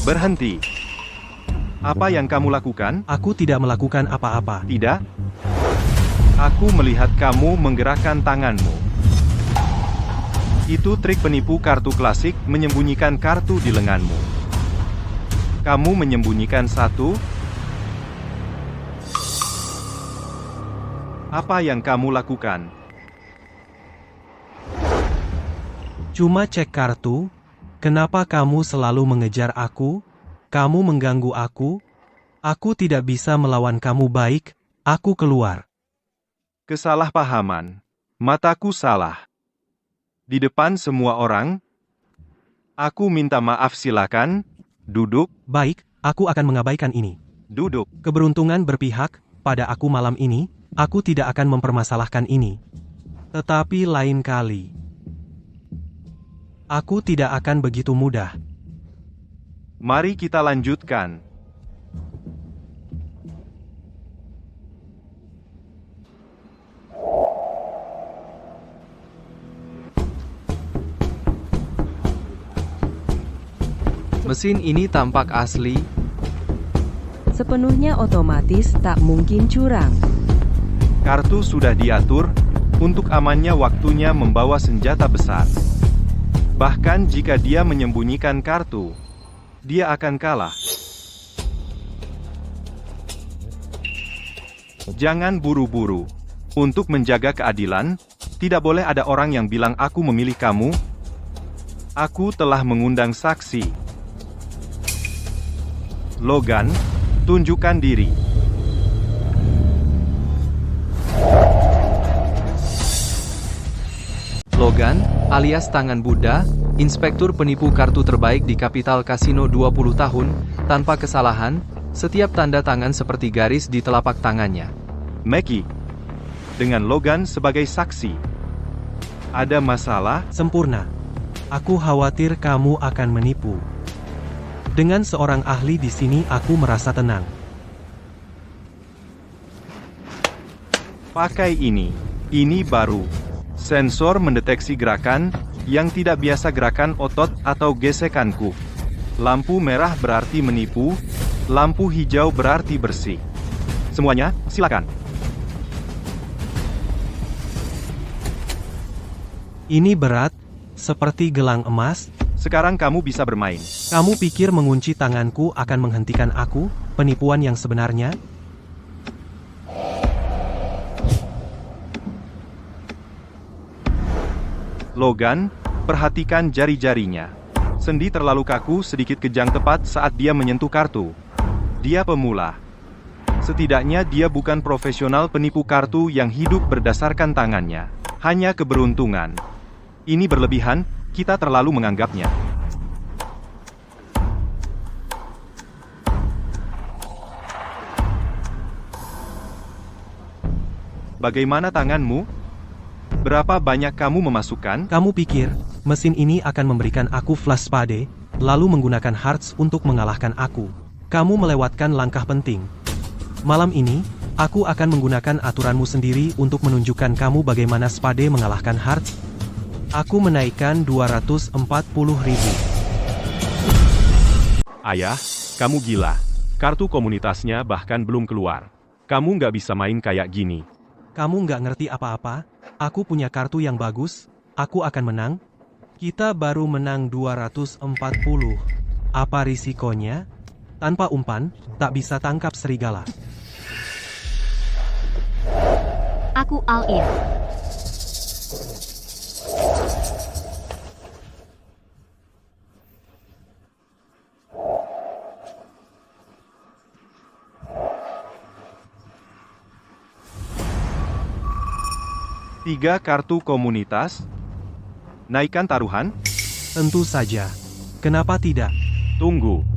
Berhenti. Apa yang kamu lakukan? Aku tidak melakukan apa-apa. Tidak. Aku melihat kamu menggerakkan tanganmu. Itu trik penipu kartu klasik, menyembunyikan kartu di lenganmu. Kamu menyembunyikan satu. Apa yang kamu lakukan? Cuma cek kartu. Kenapa kamu selalu mengejar aku? Kamu mengganggu aku? Aku tidak bisa melawan kamu. Baik, aku keluar. Kesalahpahaman. Mataku salah. Di depan semua orang. Aku minta maaf, silakan. Duduk. Baik, aku akan mengabaikan ini. Duduk. Keberuntungan berpihak pada aku malam ini. Aku tidak akan mempermasalahkan ini. Tetapi lain kali. Aku tidak akan begitu mudah. Mari kita lanjutkan. Mesin ini tampak asli. Sepenuhnya otomatis, tak mungkin curang. Kartu sudah diatur. Untuk amannya waktunya membawa senjata besar. Bahkan jika dia menyembunyikan kartu, dia akan kalah. Jangan buru-buru. Untuk menjaga keadilan, tidak boleh ada orang yang bilang aku memilih kamu. Aku telah mengundang saksi. Logan, tunjukkan diri. Logan, alias Tangan Buddha, inspektur penipu kartu terbaik di Capital Casino 20 tahun, tanpa kesalahan, setiap tanda tangan seperti garis di telapak tangannya. Mackie, dengan Logan sebagai saksi. Ada masalah? Sempurna. Aku khawatir kamu akan menipu. Dengan seorang ahli di sini aku merasa tenang. Pakai ini. Ini baru. Sensor mendeteksi gerakan yang tidak biasa, gerakan otot atau gesekanku. Lampu merah berarti menipu, lampu hijau berarti bersih. Semuanya, silakan. Ini berat, seperti gelang emas. Sekarang kamu bisa bermain. Kamu pikir mengunci tanganku akan menghentikan aku, penipuan yang sebenarnya? Logan, perhatikan jari-jarinya. Sendi terlalu kaku sedikit kejang tepat saat dia menyentuh kartu. Dia pemula. Setidaknya dia bukan profesional penipu kartu yang hidup berdasarkan tangannya. Hanya keberuntungan. Ini berlebihan, kita terlalu menganggapnya. Bagaimana tanganmu? Berapa banyak kamu memasukkan? Kamu pikir, mesin ini akan memberikan aku flash spade, lalu menggunakan hearts untuk mengalahkan aku. Kamu melewatkan langkah penting. Malam ini, aku akan menggunakan aturanmu sendiri untuk menunjukkan kamu bagaimana spade mengalahkan hearts. Aku menaikkan 240.000. Ayah, kamu gila. Kartu komunitasnya bahkan belum keluar. Kamu nggak bisa main kayak gini. Kamu nggak ngerti apa-apa? Aku punya kartu yang bagus, aku akan menang. Kita baru menang 240. Apa risikonya? Tanpa umpan, tak bisa tangkap serigala. Aku all in. Tiga kartu komunitas. Naikkan taruhan? Tentu saja. Kenapa tidak? Tunggu.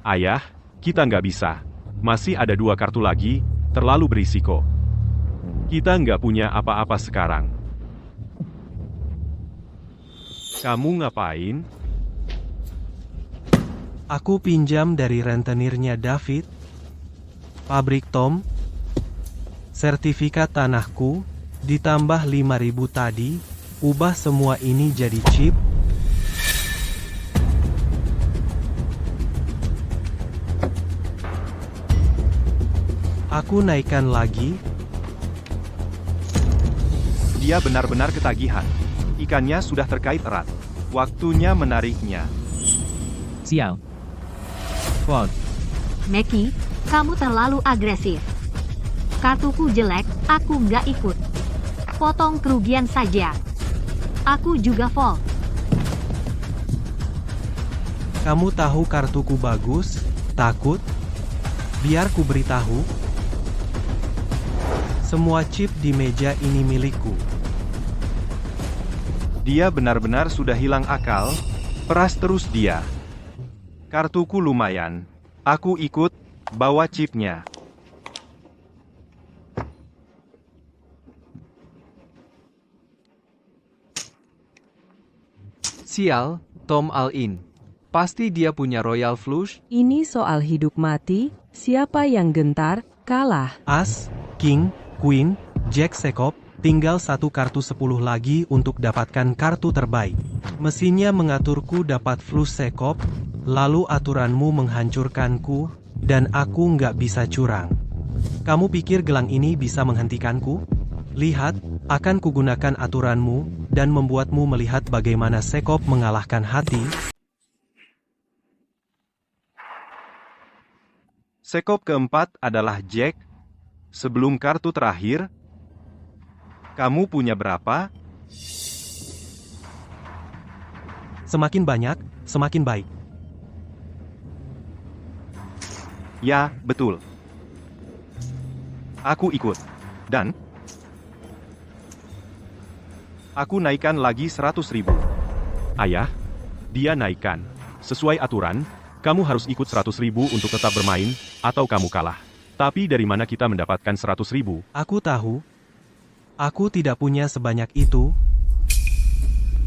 Ayah, kita nggak bisa. Masih ada 2 kartu lagi, terlalu berisiko. Kita nggak punya apa-apa sekarang. Kamu ngapain? Aku pinjam dari rentenirnya David. Pabrik Tom. Sertifikat tanahku. Ditambah 5.000 tadi, ubah semua ini jadi chip. Aku naikkan lagi. Dia benar-benar ketagihan. Ikannya sudah terkait erat. Waktunya menariknya. Sial. Fold. Meki, kamu terlalu agresif. Kartuku jelek, aku nggak ikut. Potong kerugian saja. Aku juga fold. Kamu tahu kartuku bagus? Takut? Biar ku beritahu. Semua chip di meja ini milikku. Dia benar-benar sudah hilang akal. Peras terus dia. Kartuku lumayan. Aku ikut, bawa chipnya. Sial, Tom all-in. Pasti dia punya Royal Flush. Ini soal hidup mati, siapa yang gentar, kalah. As, King, Queen, Jack Sekop, tinggal 1 kartu 10 lagi untuk dapatkan kartu terbaik. Mesinnya mengaturku dapat flush Sekop, lalu aturanmu menghancurkanku, dan aku nggak bisa curang. Kamu pikir gelang ini bisa menghentikanku? Lihat, akan kugunakan aturanmu, dan membuatmu melihat bagaimana Sekop mengalahkan hati. Sekop keempat adalah Jack. Sebelum kartu terakhir, kamu punya berapa? Semakin banyak, semakin baik. Ya, betul. Aku ikut. Dan aku naikkan lagi 100.000. Ayah, dia naikkan. Sesuai aturan, kamu harus ikut 100.000 untuk tetap bermain, atau kamu kalah. Tapi dari mana kita mendapatkan 100.000? Aku tahu. Aku tidak punya sebanyak itu.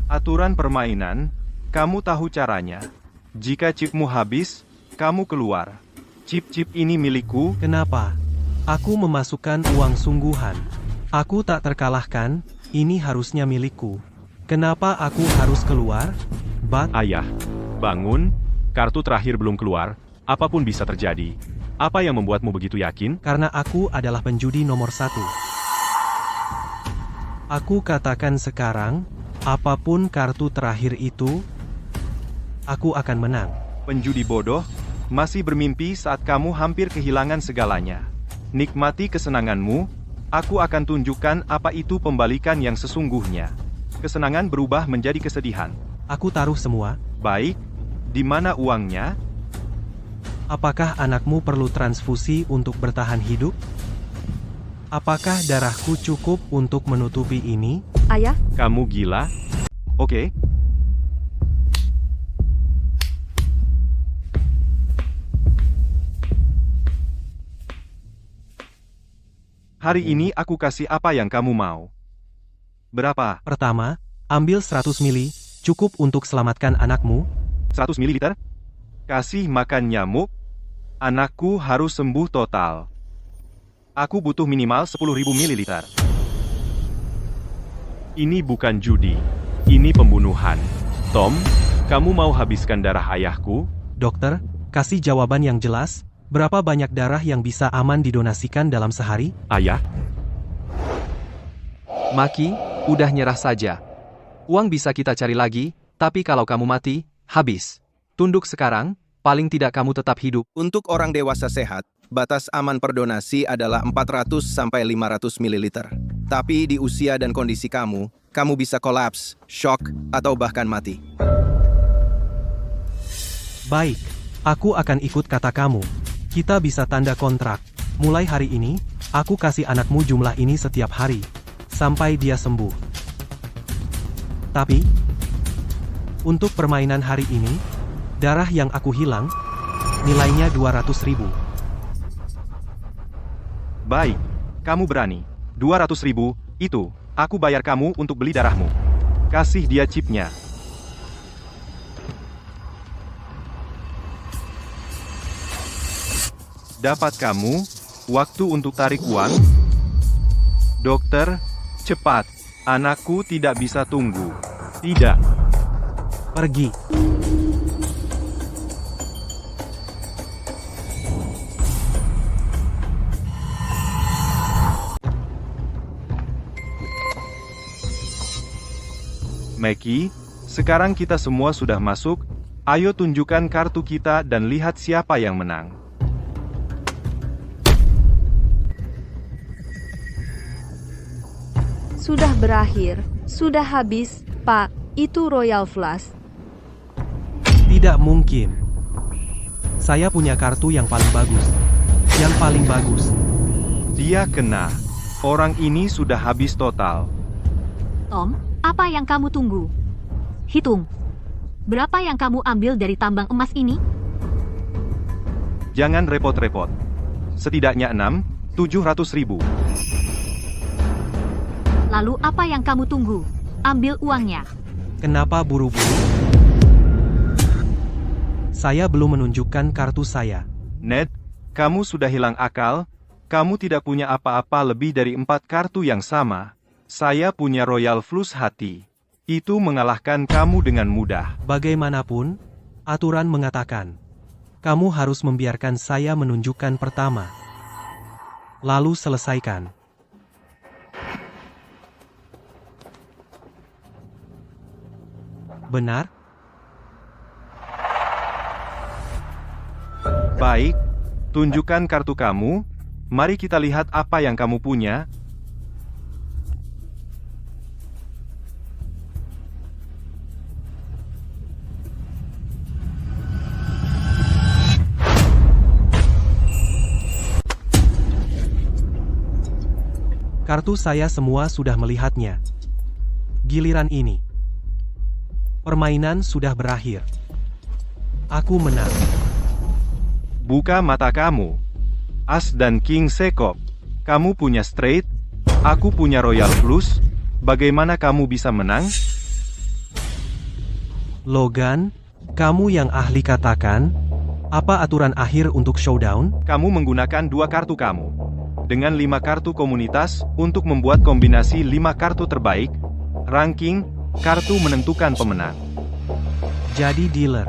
Aturan permainan, kamu tahu caranya. Jika chipmu habis, kamu keluar. Chip-chip ini milikku. Kenapa? Aku memasukkan uang sungguhan. Aku tak terkalahkan, ini harusnya milikku. Kenapa aku harus keluar? Ayah, bangun. Kartu terakhir belum keluar, apapun bisa terjadi. Apa yang membuatmu begitu yakin? Karena aku adalah penjudi nomor 1. Aku katakan sekarang, apapun kartu terakhir itu, aku akan menang. Penjudi bodoh, masih bermimpi saat kamu hampir kehilangan segalanya. Nikmati kesenanganmu, aku akan tunjukkan apa itu pembalikan yang sesungguhnya. Kesenangan berubah menjadi kesedihan. Aku taruh semua, Baik, di mana uangnya? Apakah anakmu perlu transfusi untuk bertahan hidup? Apakah darahku cukup untuk menutupi ini? Ayah, Kamu gila? Oke. Hari ini aku kasih apa yang kamu mau. Berapa? Pertama, ambil 100 mili, cukup untuk selamatkan anakmu. 100 ml? Kasih makan nyamuk? Anakku harus sembuh total. Aku butuh minimal 10.000 ml. Ini bukan judi. Ini pembunuhan. Tom, kamu mau habiskan darah ayahku? Dokter, kasih jawaban yang jelas. Berapa banyak darah yang bisa aman didonasikan dalam sehari? Ayah? Maki, udah nyerah saja. Uang bisa kita cari lagi, tapi kalau kamu mati, habis. Tunduk sekarang, paling tidak kamu tetap hidup. Untuk orang dewasa sehat, batas aman per donasi adalah 400-500 ml. Tapi di usia dan kondisi kamu bisa kolaps, shock, atau bahkan mati. Baik, aku akan ikut kata kamu. Kita bisa tanda kontrak. Mulai hari ini, aku kasih anakmu jumlah ini setiap hari. Sampai dia sembuh. Tapi, untuk permainan hari ini, darah yang aku hilang, nilainya 200.000. Baik, kamu berani. 200.000, itu, aku bayar kamu untuk beli darahmu. Kasih dia chipnya. Dapat kamu, waktu untuk tarik uang? Dokter, cepat. Anakku tidak bisa tunggu. Tidak. Pergi. Maki, sekarang kita semua sudah masuk. Ayo tunjukkan kartu kita dan lihat siapa yang menang. sudah berakhir, sudah habis, Pak. Itu Royal Flush. Tidak mungkin. Saya punya kartu yang paling bagus. Yang paling bagus. Dia kena. Orang ini sudah habis total. Tom, apa yang kamu tunggu? Hitung. Berapa yang kamu ambil dari tambang emas ini? Jangan repot-repot. Setidaknya 700.000. Lalu apa yang kamu tunggu? Ambil uangnya. Kenapa buru-buru? Saya belum menunjukkan kartu saya. Ned, kamu sudah hilang akal. Kamu tidak punya apa-apa lebih dari 4 kartu yang sama. Saya punya Royal Flush hati. Itu mengalahkan kamu dengan mudah. Bagaimanapun, aturan mengatakan, kamu harus membiarkan saya menunjukkan pertama. Lalu selesaikan. Benar? Baik, tunjukkan kartu kamu. Mari kita lihat apa yang kamu punya. Kartu saya semua sudah melihatnya. Giliran ini. Permainan sudah berakhir. Aku menang. Buka mata kamu. As dan King Sekop. Kamu punya straight. Aku punya Royal Flush. Bagaimana kamu bisa menang? Logan, kamu yang ahli katakan, apa aturan akhir untuk showdown? Kamu menggunakan 2 kartu kamu. Dengan 5 kartu komunitas, untuk membuat kombinasi 5 kartu terbaik, ranking, kartu menentukan pemenang. Jadi dealer,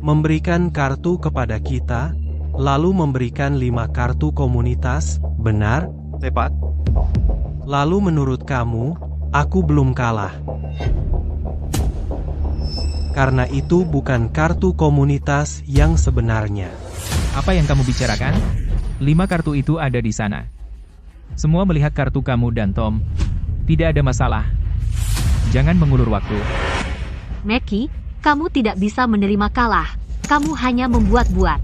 memberikan kartu kepada kita, lalu memberikan 5 kartu komunitas, benar? Tepat. Lalu menurut kamu, aku belum kalah. Karena itu bukan kartu komunitas yang sebenarnya. Apa yang kamu bicarakan? 5 kartu itu ada di sana. Semua melihat kartu kamu dan Tom. Tidak ada masalah. Jangan mengulur waktu. Maki, Kamu tidak bisa menerima kalah. Kamu hanya membuat-buat.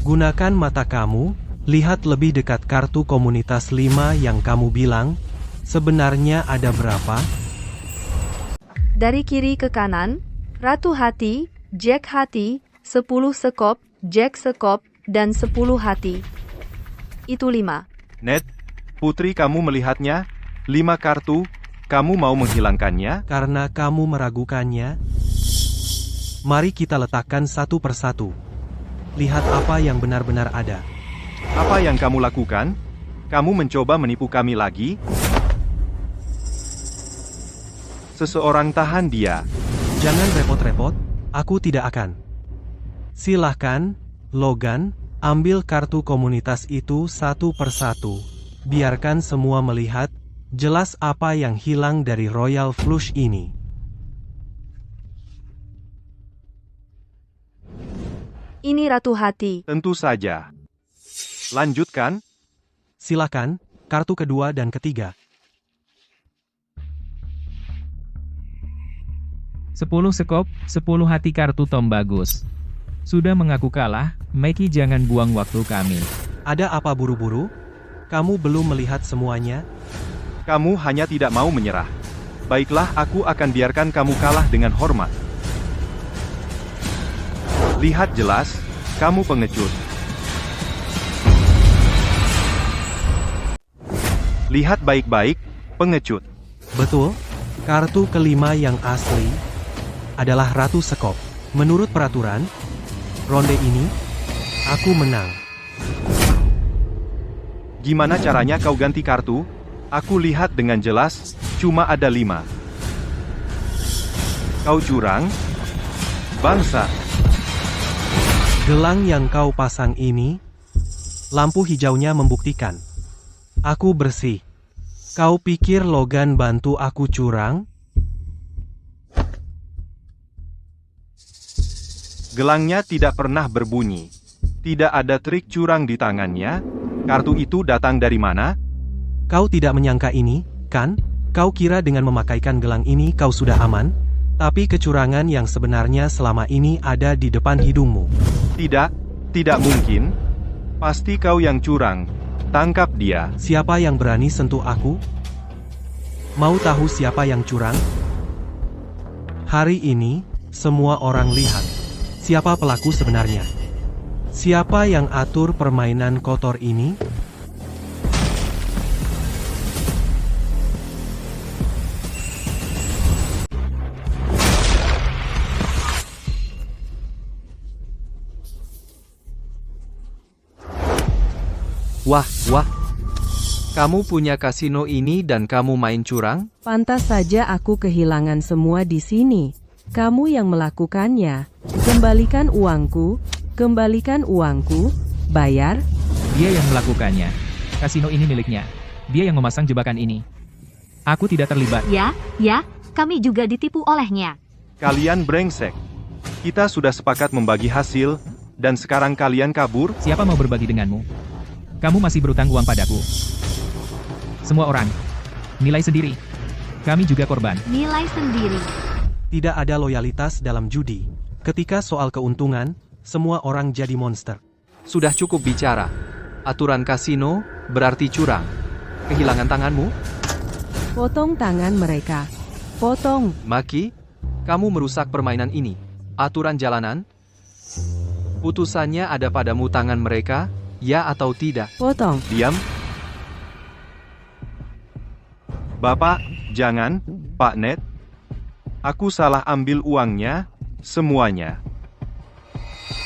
Gunakan mata kamu, lihat lebih dekat kartu komunitas 5 yang kamu bilang. Sebenarnya ada berapa? Dari kiri ke kanan, Ratu Hati, Jack Hati, 10 sekop, Jack sekop, dan 10 hati. Itu 5. Ned, putri kamu melihatnya? 5 kartu, kamu mau menghilangkannya? Karena kamu meragukannya, mari kita letakkan satu persatu. Lihat apa yang benar-benar ada. Apa yang kamu lakukan? Kamu mencoba menipu kami lagi? Seseorang tahan dia. Jangan repot-repot, aku tidak akan. Silahkan, Logan, ambil kartu komunitas itu satu persatu. Biarkan semua melihat jelas apa yang hilang dari Royal Flush ini. Ini Ratu Hati. Tentu saja. Lanjutkan. Silakan, kartu kedua dan ketiga. 10 sekop, 10 hati kartu Tom bagus. Sudah mengaku kalah, Meki jangan buang waktu kami. Ada apa buru-buru? Kamu belum melihat semuanya? Kamu hanya tidak mau menyerah. Baiklah, aku akan biarkan kamu kalah dengan hormat. Lihat jelas, kamu pengecut. Lihat baik-baik, pengecut. Betul, kartu kelima yang asli adalah Ratu Sekop. Menurut peraturan, ronde ini, aku menang. Gimana caranya kau ganti kartu? Aku lihat dengan jelas, cuma ada 5. Kau curang? Bangsa. Gelang yang kau pasang ini, lampu hijaunya membuktikan. Aku bersih. Kau pikir Logan bantu aku curang? Gelangnya tidak pernah berbunyi. Tidak ada trik curang di tangannya. Kartu itu datang dari mana? Kau tidak menyangka ini, kan? Kau kira dengan memakaikan gelang ini kau sudah aman? Tapi kecurangan yang sebenarnya selama ini ada di depan hidungmu. Tidak, tidak mungkin. Pasti kau yang curang. Tangkap dia. Siapa yang berani sentuh aku? Mau tahu siapa yang curang? Hari ini, semua orang lihat siapa pelaku sebenarnya. Siapa yang atur permainan kotor ini? Wah, wah. Kamu punya kasino ini dan kamu main curang? Pantas saja aku kehilangan semua di sini. Kamu yang melakukannya. Kembalikan uangku, bayar. Dia yang melakukannya. Kasino ini miliknya. Dia yang memasang jebakan ini. Aku tidak terlibat. Ya, kami juga ditipu olehnya. Kalian brengsek. Kita sudah sepakat membagi hasil, dan sekarang kalian kabur? Siapa mau berbagi denganmu? Kamu masih berutang uang padaku. Semua orang. Nilai sendiri. Kami juga korban. Nilai sendiri. Tidak ada loyalitas dalam judi. Ketika soal keuntungan, semua orang jadi monster. Sudah cukup bicara. Aturan kasino berarti curang. Kehilangan tanganmu? Potong tangan mereka. Potong. Maki, kamu merusak permainan ini. Aturan jalanan? Putusannya ada padamu tangan mereka, ya atau tidak? Potong. Diam. Bapak, jangan, Pak Ned. Aku salah ambil uangnya, semuanya.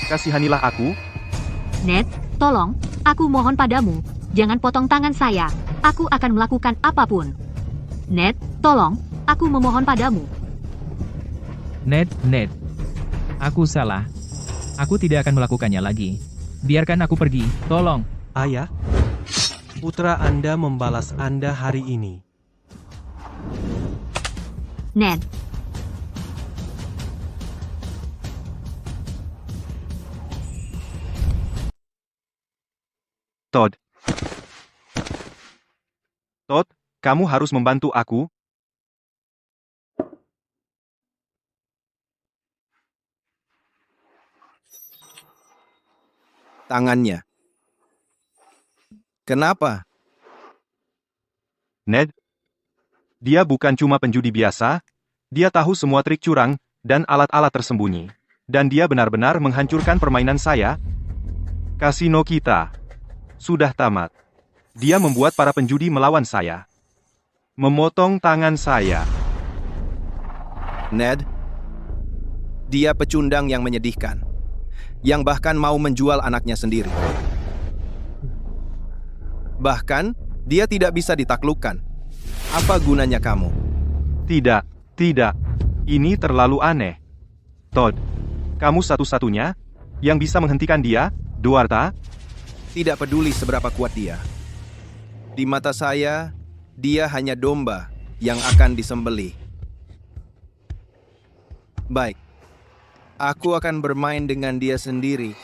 Kasihanilah aku. Ned, tolong, aku mohon padamu, jangan potong tangan saya. Aku akan melakukan apapun. Ned, tolong, aku memohon padamu. Ned. Aku salah. Aku tidak akan melakukannya lagi. Biarkan aku pergi, tolong. Ayah, putra Anda membalas Anda hari ini. Ned, Todd. Todd, kamu harus membantu aku. tangannya. Kenapa? Ned, dia bukan cuma penjudi biasa, dia tahu semua trik curang dan alat-alat tersembunyi. Dan dia benar-benar menghancurkan permainan saya. Kasino kita sudah tamat. Dia membuat para penjudi melawan saya. Memotong tangan saya. Ned, dia pecundang yang menyedihkan, yang bahkan mau menjual anaknya sendiri. Bahkan, dia tidak bisa ditaklukkan. Apa gunanya kamu? Tidak. Ini terlalu aneh. Todd, kamu satu-satunya yang bisa menghentikan dia, Duarta? Tidak peduli seberapa kuat dia. Di mata saya, dia hanya domba yang akan disembelih. Baik, aku akan bermain dengan dia sendiri.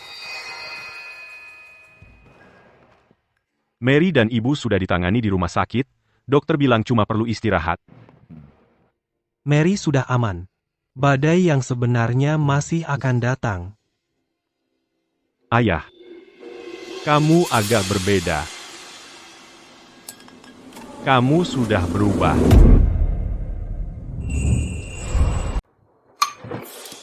Mary dan ibu sudah ditangani di rumah sakit, dokter bilang cuma perlu istirahat. Mary sudah aman. Badai yang sebenarnya masih akan datang. Ayah, kamu agak berbeda. Kamu sudah berubah.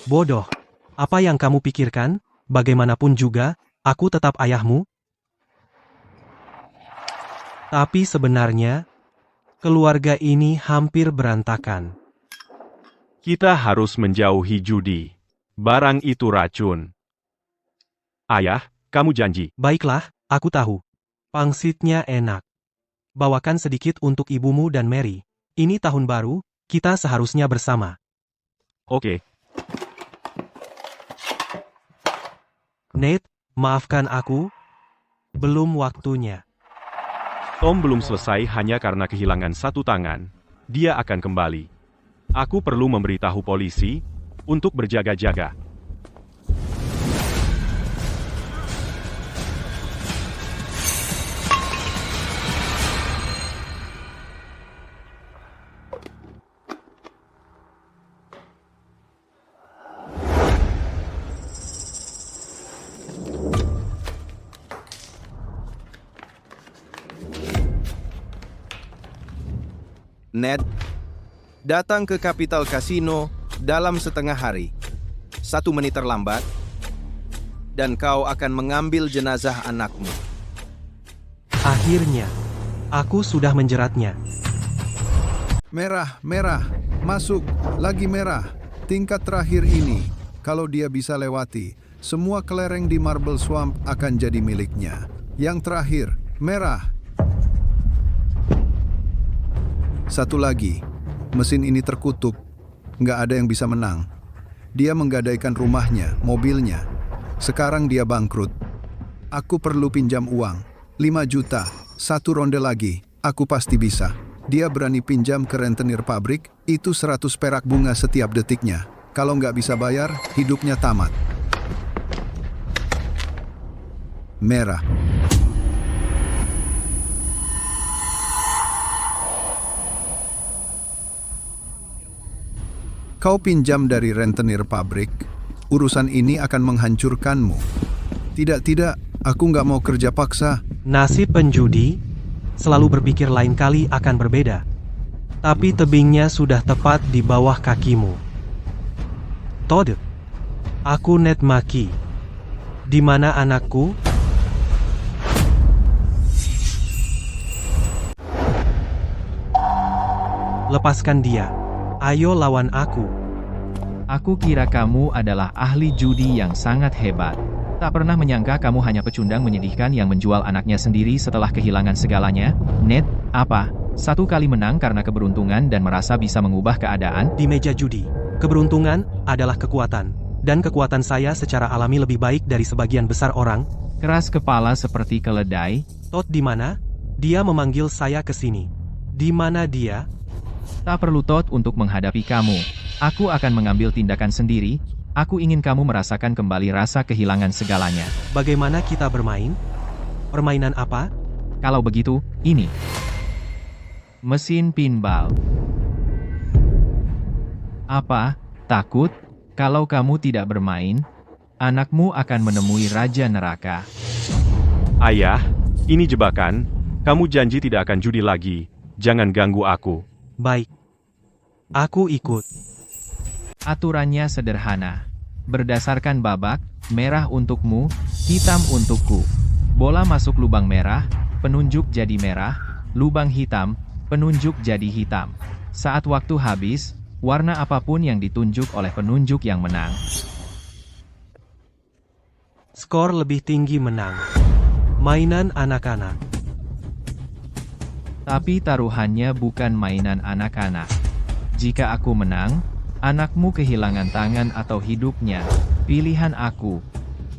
Bodoh. Apa yang kamu pikirkan? Bagaimanapun juga, aku tetap ayahmu. Tapi sebenarnya, keluarga ini hampir berantakan. Kita harus menjauhi judi. Barang itu racun. Ayah, kamu janji. Baiklah, aku tahu. Pangsitnya enak. Bawakan sedikit untuk ibumu dan Mary. Ini tahun baru, kita seharusnya bersama. Oke. Nate, maafkan aku. Belum waktunya. Tom belum selesai hanya karena kehilangan satu tangan. Dia akan kembali. Aku perlu memberitahu polisi untuk berjaga-jaga. Ned, datang ke Capital Casino dalam setengah hari. 1 menit terlambat, dan kau akan mengambil jenazah anakmu. Akhirnya, aku sudah menjeratnya. Merah, masuk, lagi merah. Tingkat terakhir ini, kalau dia bisa lewati, semua kelereng di Marble Swamp akan jadi miliknya. Yang terakhir, merah. Satu lagi, mesin ini terkutuk, nggak ada yang bisa menang. Dia menggadaikan rumahnya, mobilnya. Sekarang dia bangkrut. Aku perlu pinjam uang, 5 juta, 1 ronde lagi, aku pasti bisa. Dia berani pinjam ke rentenir pabrik, itu 100 perak bunga setiap detiknya. Kalau nggak bisa bayar, hidupnya tamat. Merah. Kau pinjam dari rentenir pabrik, urusan ini akan menghancurkanmu. Tidak, aku nggak mau kerja paksa. Nasib penjudi selalu berpikir lain kali akan berbeda. Tapi tebingnya sudah tepat di bawah kakimu. Todd, aku Ned Maki. Di mana anakku? Lepaskan dia. Ayo lawan aku. Aku kira kamu adalah ahli judi yang sangat hebat. Tak pernah menyangka kamu hanya pecundang menyedihkan yang menjual anaknya sendiri setelah kehilangan segalanya. Ned, apa? 1 kali menang karena keberuntungan dan merasa bisa mengubah keadaan? Di meja judi, keberuntungan adalah kekuatan. Dan kekuatan saya secara alami lebih baik dari sebagian besar orang. Keras kepala seperti keledai. Todd di mana? Dia memanggil saya ke sini. Di mana dia? Tak perlu Todd untuk menghadapi kamu. Aku akan mengambil tindakan sendiri. Aku ingin kamu merasakan kembali rasa kehilangan segalanya. Bagaimana kita bermain? Permainan apa? Kalau begitu, ini. Mesin pinball. Apa? Takut? Kalau kamu tidak bermain, anakmu akan menemui Raja Neraka. Ayah, ini jebakan. Kamu janji tidak akan judi lagi. Jangan ganggu aku. Baik. Aku ikut. Aturannya sederhana. Berdasarkan babak, merah untukmu, hitam untukku. Bola masuk lubang merah, penunjuk jadi merah, lubang hitam, penunjuk jadi hitam. Saat waktu habis, warna apapun yang ditunjuk oleh penunjuk yang menang. Skor lebih tinggi menang. Mainan anak-anak. Tapi taruhannya bukan mainan anak-anak. Jika aku menang, anakmu kehilangan tangan atau hidupnya. Pilihan aku.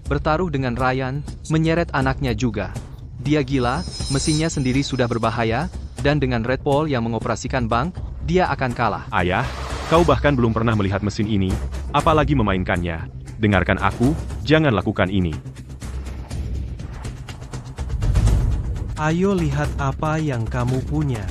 Bertaruh dengan Ryan, menyeret anaknya juga. Dia gila, mesinnya sendiri sudah berbahaya, dan dengan Red Paul yang mengoperasikan bank, dia akan kalah. Ayah, kau bahkan belum pernah melihat mesin ini, apalagi memainkannya. Dengarkan aku, jangan lakukan ini. Ayo lihat apa yang kamu punya.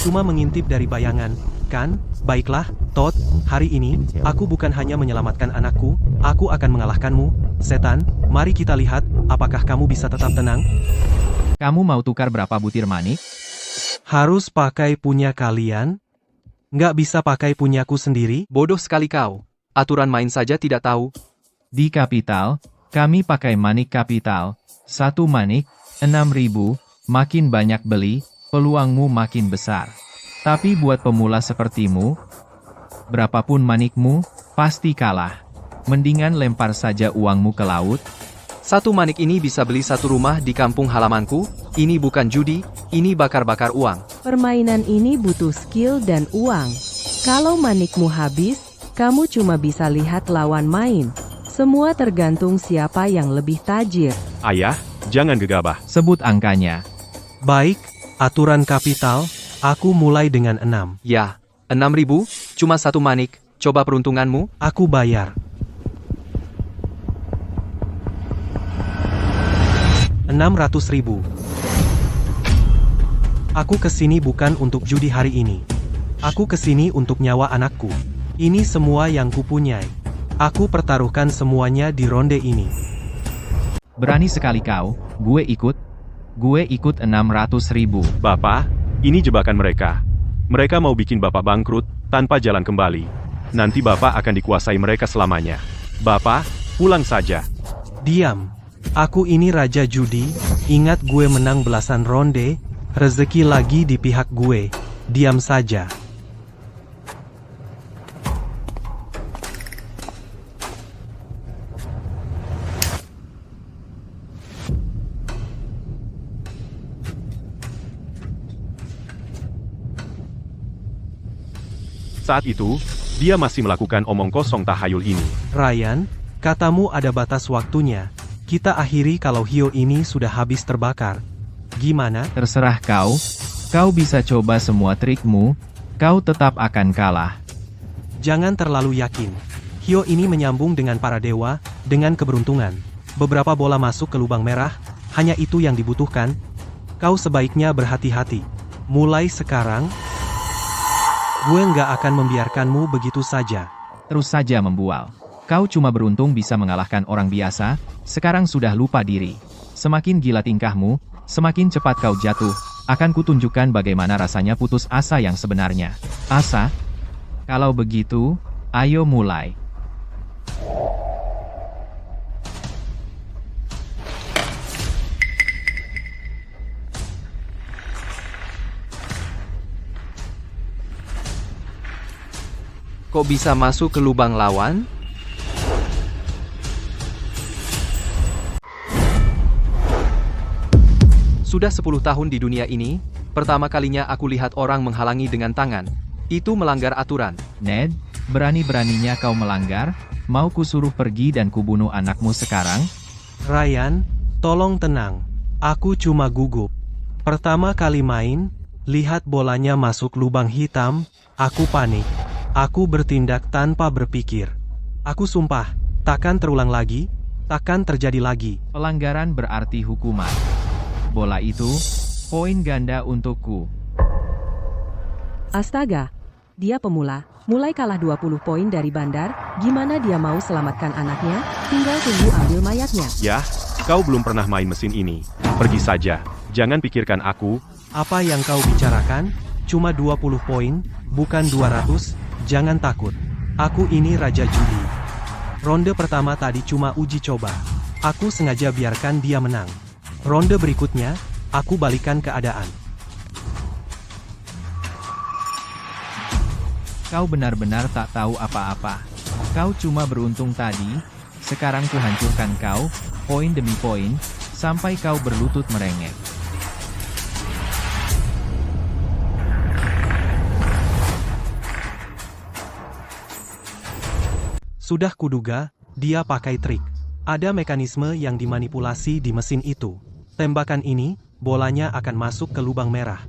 Cuma mengintip dari bayangan, kan? Baiklah, Todd, hari ini, aku bukan hanya menyelamatkan anakku, aku akan mengalahkanmu, setan. Mari kita lihat, apakah kamu bisa tetap tenang? Kamu mau tukar berapa butir manik? Harus pakai punya kalian? Nggak bisa pakai punyaku sendiri? Bodoh sekali kau. Aturan main saja tidak tahu. Di Kapital, kami pakai manik Kapital. 1 manik, 6.000, makin banyak beli, peluangmu makin besar. Tapi buat pemula sepertimu, berapapun manikmu, pasti kalah. Mendingan lempar saja uangmu ke laut. 1 manik ini bisa beli 1 rumah di kampung halamanku. Ini bukan judi, ini bakar-bakar uang. Permainan ini butuh skill dan uang. Kalau manikmu habis, kamu cuma bisa lihat lawan main. Semua tergantung siapa yang lebih tajir. Ayah, jangan gegabah. Sebut angkanya. Baik, aturan Kapital, aku mulai dengan 6. Ya, 6.000, cuma 1 manik. Coba peruntunganmu. Aku bayar. 600.000. Aku kesini bukan untuk judi hari ini. Aku kesini untuk nyawa anakku. Ini semua yang kupunyai. Aku pertaruhkan semuanya di ronde ini. Berani sekali kau, gue ikut. Gue ikut 600.000. Bapak, ini jebakan mereka. Mereka mau bikin Bapak bangkrut, tanpa jalan kembali. Nanti Bapak akan dikuasai mereka selamanya. Bapak, pulang saja. Diam. Aku ini raja judi, ingat gue menang belasan ronde, rezeki lagi di pihak gue. Diam saja. Saat itu, dia masih melakukan omong kosong tahayul ini. Ryan, katamu ada batas waktunya. Kita akhiri kalau hiu ini sudah habis terbakar. Gimana? Terserah kau. Kau bisa coba semua trikmu. Kau tetap akan kalah. Jangan terlalu yakin. Hiu ini menyambung dengan para dewa, dengan keberuntungan. Beberapa bola masuk ke lubang merah, hanya itu yang dibutuhkan. Kau sebaiknya berhati-hati. Mulai sekarang, gue nggak akan membiarkanmu begitu saja. Terus saja membual. Kau cuma beruntung bisa mengalahkan orang biasa, sekarang sudah lupa diri. Semakin gila tingkahmu, semakin cepat kau jatuh. Akan kutunjukkan bagaimana rasanya putus asa yang sebenarnya. Asa? Kalau begitu, ayo mulai. Kok bisa masuk ke lubang lawan? Sudah 10 tahun di dunia ini, pertama kalinya aku lihat orang menghalangi dengan tangan. Itu melanggar aturan. Ned, berani-beraninya kau melanggar? Mau kusuruh pergi dan kubunuh anakmu sekarang? Ryan, tolong tenang. Aku cuma gugup. Pertama kali main, lihat bolanya masuk lubang hitam, aku panik. Aku bertindak tanpa berpikir. Aku sumpah, takkan terulang lagi, takkan terjadi lagi. Pelanggaran berarti hukuman. Bola itu, poin ganda untukku. Astaga, dia pemula. mulai kalah 20 poin dari Bandar, gimana dia mau selamatkan anaknya? Tinggal tunggu ambil mayatnya. Yah, kau belum pernah main mesin ini. Pergi saja, jangan pikirkan aku. Apa yang kau bicarakan? Cuma 20 poin, bukan 200, jangan takut. Aku ini Raja Judi. Ronde pertama tadi cuma uji coba. Aku sengaja biarkan dia menang. Ronde berikutnya, aku balikan keadaan. Kau benar-benar tak tahu apa-apa. Kau cuma beruntung tadi, sekarang kuhancurkan kau, poin demi poin, sampai kau berlutut merengek. Sudah kuduga, dia pakai trik. Ada mekanisme yang dimanipulasi di mesin itu. Tembakan ini, bolanya akan masuk ke lubang merah.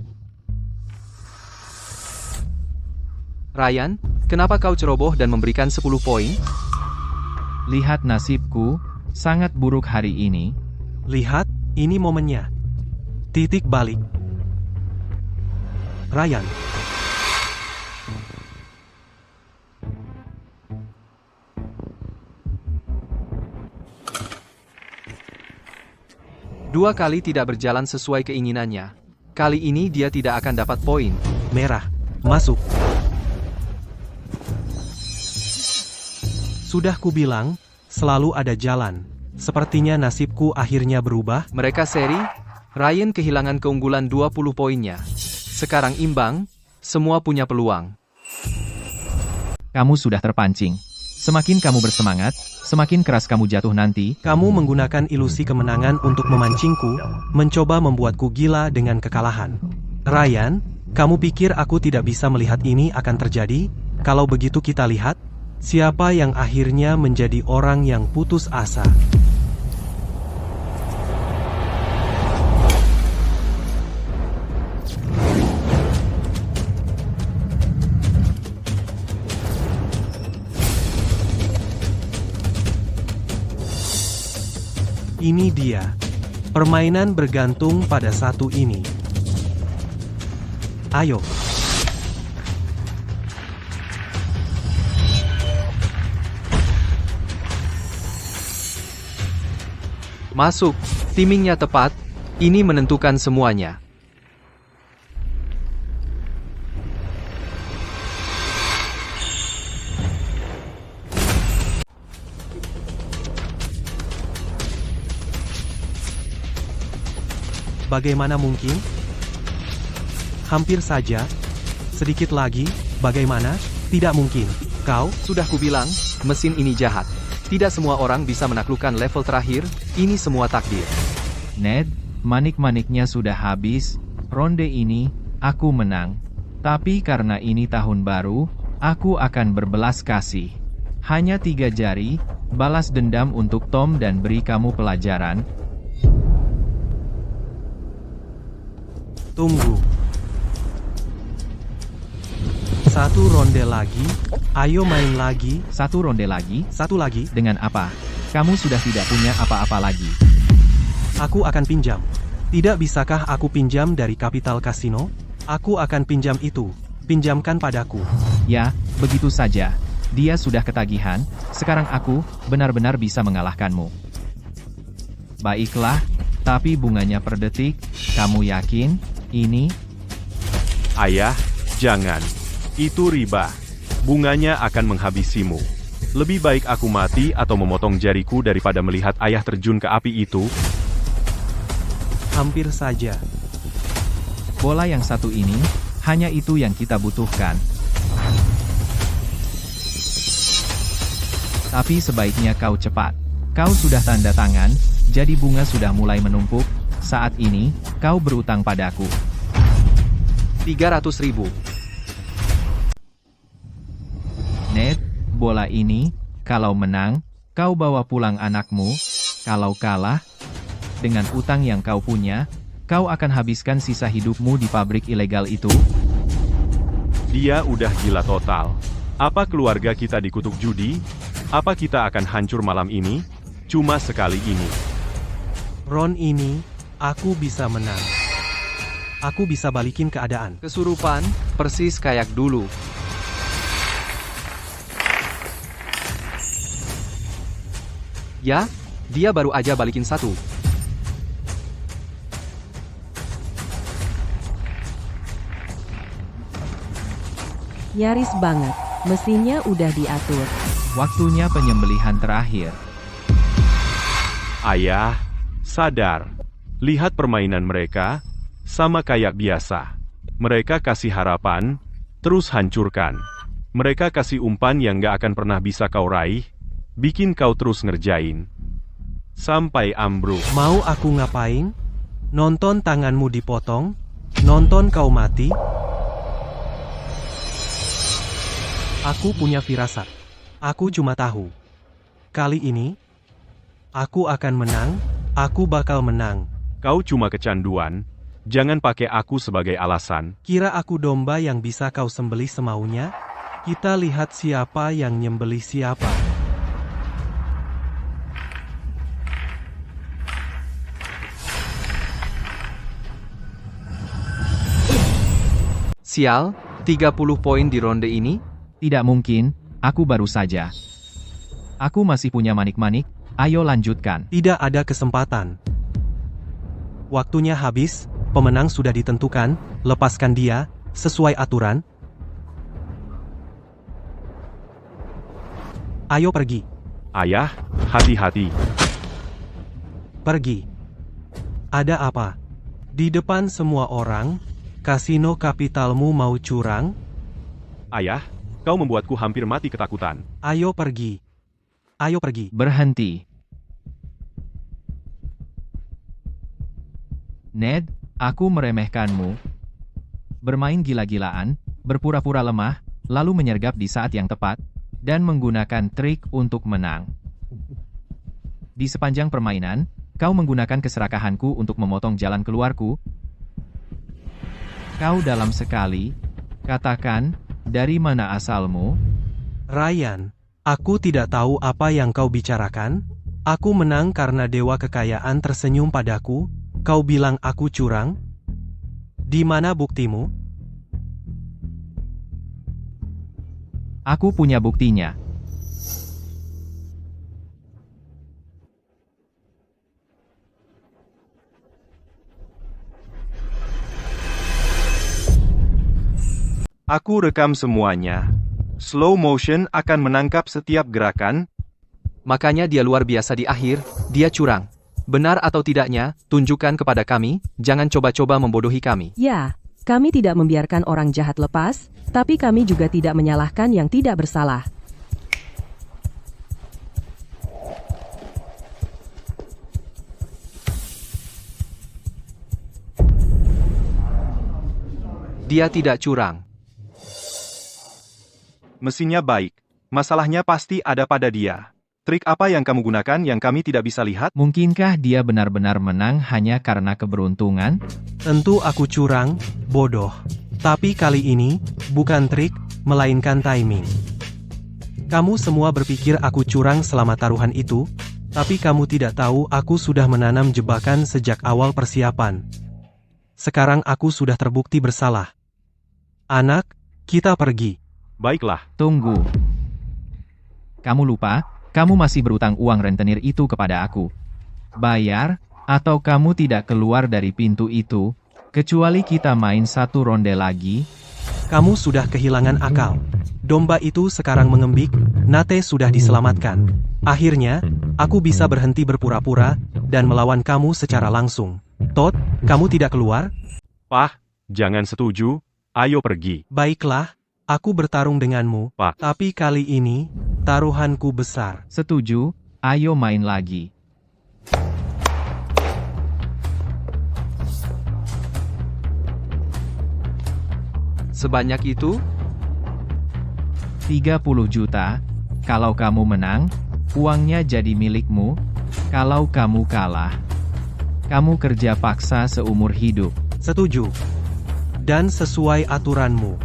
Ryan, kenapa kau ceroboh dan memberikan 10 poin? Lihat nasibku, sangat buruk hari ini. Lihat, ini momennya. Titik balik. Ryan. Dua kali tidak berjalan sesuai keinginannya. Kali ini dia tidak akan dapat poin. Merah. Masuk. Sudah kubilang, selalu ada jalan. Sepertinya nasibku akhirnya berubah. Mereka seri, Ryan kehilangan keunggulan 20 poinnya. Sekarang imbang, semua punya peluang. Kamu sudah terpancing. Semakin kamu bersemangat, semakin keras kamu jatuh nanti. Kamu menggunakan ilusi kemenangan untuk memancingku, mencoba membuatku gila dengan kekalahan. Ryan, kamu pikir aku tidak bisa melihat ini akan terjadi? Kalau begitu kita lihat, siapa yang akhirnya menjadi orang yang putus asa. Ini dia. Permainan bergantung pada satu ini. Ayo. Masuk, timingnya tepat, ini menentukan semuanya. Bagaimana mungkin? Hampir saja. Sedikit lagi, bagaimana? Tidak mungkin. Kau? Sudah kubilang, mesin ini jahat. Tidak semua orang bisa menaklukkan level terakhir, ini semua takdir. Ned, manik-maniknya sudah habis, ronde ini, aku menang. Tapi karena ini tahun baru, aku akan berbelas kasih. Hanya 3 jari, balas dendam untuk Tom dan beri kamu pelajaran. Tunggu. 1 ronde lagi, ayo main lagi. 1 ronde lagi? 1 lagi. Dengan apa? Kamu sudah tidak punya apa-apa lagi. Aku akan pinjam. Tidak bisakah aku pinjam dari Capital Casino? Aku akan pinjam itu. Pinjamkan padaku. Ya, begitu saja. Dia sudah ketagihan, sekarang aku benar-benar bisa mengalahkanmu. Baiklah, tapi bunganya per detik, kamu yakin? Ini? Ayah, jangan. Itu riba. Bunganya akan menghabisimu. Lebih baik aku mati atau memotong jariku daripada melihat ayah terjun ke api itu. Hampir saja. Bola yang satu ini, hanya itu yang kita butuhkan. Tapi sebaiknya kau cepat. Kau sudah tanda tangan, jadi bunga sudah mulai menumpuk. Saat ini, kau berutang padaku. 300.000. Ned, bola ini, kalau menang, kau bawa pulang anakmu. Kalau kalah, dengan utang yang kau punya, kau akan habiskan sisa hidupmu di pabrik ilegal itu. Dia udah gila total. Apa keluarga kita dikutuk judi? Apa kita akan hancur malam ini? Cuma sekali ini. Ron ini, aku bisa menang. Aku bisa balikin keadaan. Kesurupan, persis kayak dulu. Ya, dia baru aja balikin satu. Nyaris banget, mesinnya udah diatur. Waktunya penyembelihan terakhir. Ayah, sadar. Lihat permainan mereka, sama kayak biasa. Mereka kasih harapan, terus hancurkan. Mereka kasih umpan yang gak akan pernah bisa kau raih, bikin kau terus ngerjain. Sampai ambruk. Mau aku ngapain? Nonton tanganmu dipotong? Nonton kau mati? Aku punya firasat. Aku cuma tahu. Kali ini, aku akan menang. Aku bakal menang. Kau cuma kecanduan, jangan pakai aku sebagai alasan. Kira aku domba yang bisa kau sembelih semaunya? Kita lihat siapa yang nyembelih siapa. Sial, 30 poin di ronde ini? Tidak mungkin, aku baru saja. Aku masih punya manik-manik, ayo lanjutkan. Tidak ada kesempatan. Waktunya habis, pemenang sudah ditentukan, lepaskan dia, sesuai aturan. Ayo pergi. Ayah, hati-hati. Pergi. Ada apa? Di depan semua orang, kasino kapitalmu mau curang? Ayah, kau membuatku hampir mati ketakutan. Ayo pergi. Ayo pergi. Berhenti. Ned, aku meremehkanmu. Bermain gila-gilaan, berpura-pura lemah, lalu menyergap di saat yang tepat, dan menggunakan trik untuk menang. Di sepanjang permainan, kau menggunakan keserakahanku untuk memotong jalan keluarku. Kau dalam sekali. Katakan, dari mana asalmu? Ryan, aku tidak tahu apa yang kau bicarakan. Aku menang karena dewa kekayaan tersenyum padaku. Kau bilang aku curang? Di mana buktimu? Aku punya buktinya. Aku rekam semuanya. Slow motion akan menangkap setiap gerakan. Makanya dia luar biasa di akhir, dia curang. Benar atau tidaknya, tunjukkan kepada kami, jangan coba-coba membodohi kami. Ya, kami tidak membiarkan orang jahat lepas, tapi kami juga tidak menyalahkan yang tidak bersalah. Dia tidak curang. Mesinnya baik. Masalahnya pasti ada pada dia. Trik apa yang kamu gunakan yang kami tidak bisa lihat? Mungkinkah dia benar-benar menang hanya karena keberuntungan? Tentu aku curang, bodoh. Tapi kali ini, bukan trik, melainkan timing. Kamu semua berpikir aku curang selama taruhan itu, tapi kamu tidak tahu aku sudah menanam jebakan sejak awal persiapan. Sekarang aku sudah terbukti bersalah. Anak, kita pergi. Baiklah. Tunggu. Kamu lupa, kamu masih berutang uang rentenir itu kepada aku. Bayar, atau kamu tidak keluar dari pintu itu, kecuali kita main satu ronde lagi. Kamu sudah kehilangan akal. Domba itu sekarang mengembik, Nate sudah diselamatkan. Akhirnya, aku bisa berhenti berpura-pura, dan melawan kamu secara langsung. Todd, kamu tidak keluar? Pak, jangan setuju, ayo pergi. Baiklah, aku bertarung denganmu, Pak. tapi kali ini, taruhanku besar. Setuju, ayo main lagi. Sebanyak itu? 30 juta. Kalau kamu menang, uangnya jadi milikmu. Kalau kamu kalah, kamu kerja paksa seumur hidup. Setuju. Dan sesuai aturanmu.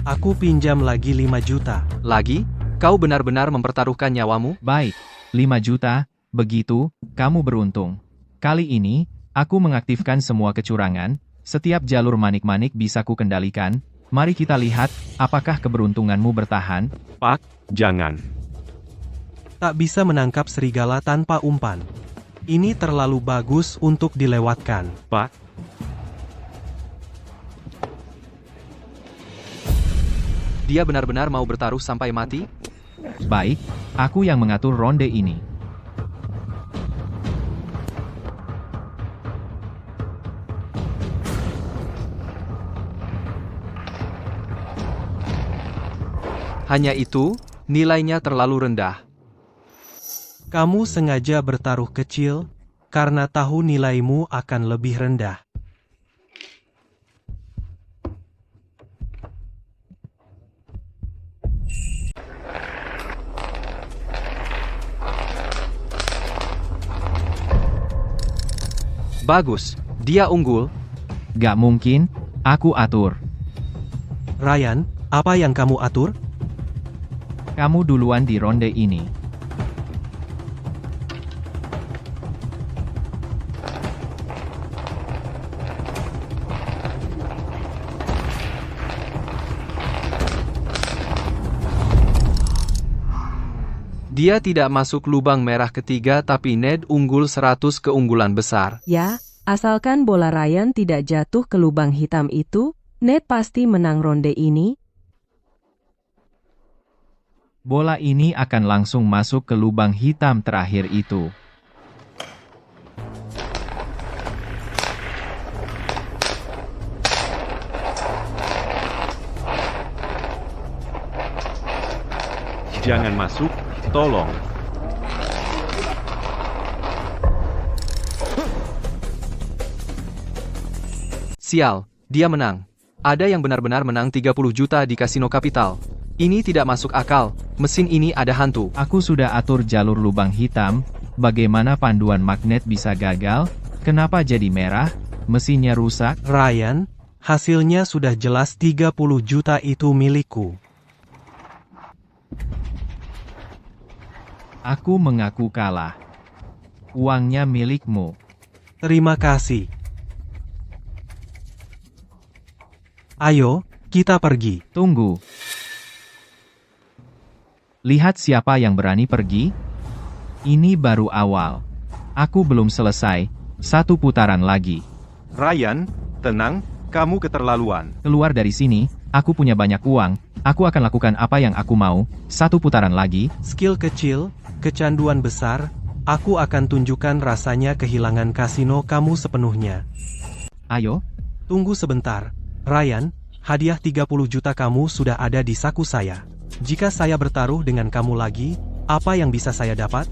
Aku pinjam lagi 5 juta. Lagi? Kau benar-benar mempertaruhkan nyawamu? Baik, 5 juta, begitu, kamu beruntung. Kali ini, aku mengaktifkan semua kecurangan, setiap jalur manik-manik bisa kukendalikan. Mari kita lihat, apakah keberuntunganmu bertahan? Pak, jangan. Tak bisa menangkap serigala tanpa umpan. Ini terlalu bagus untuk dilewatkan. Pak. Dia benar-benar mau bertaruh sampai mati? Baik, aku yang mengatur ronde ini. Hanya itu, nilainya terlalu rendah. Kamu sengaja bertaruh kecil, karena tahu nilaimu akan lebih rendah. Bagus, dia unggul. Gak mungkin, aku atur. Ryan, apa yang kamu atur? Kamu duluan di ronde ini. Dia tidak masuk lubang merah ketiga tapi Ned unggul 100 keunggulan besar. Ya, asalkan bola Ryan tidak jatuh ke lubang hitam itu, Ned pasti menang ronde ini. Bola ini akan langsung masuk ke lubang hitam terakhir itu. Jangan masuk, tolong. Sial, dia menang. Ada yang benar-benar menang 30 juta di kasino kapital. Ini tidak masuk akal, mesin ini ada hantu. Aku sudah atur jalur lubang hitam, bagaimana panduan magnet bisa gagal, kenapa jadi merah, mesinnya rusak. Ryan, hasilnya sudah jelas 30 juta itu milikku. Aku mengaku kalah. Uangnya milikmu. Terima kasih. Ayo, kita pergi. Tunggu. Lihat siapa yang berani pergi. Ini baru awal. Aku belum selesai. 1 putaran lagi. Ryan, tenang, kamu keterlaluan. Keluar dari sini, aku punya banyak uang. Aku akan lakukan apa yang aku mau. 1 putaran lagi. Skill kecil, kecanduan besar, aku akan tunjukkan rasanya kehilangan kasino kamu sepenuhnya. Ayo. Tunggu sebentar. Ryan, hadiah 30 juta kamu sudah ada di saku saya. Jika saya bertaruh dengan kamu lagi, apa yang bisa saya dapat?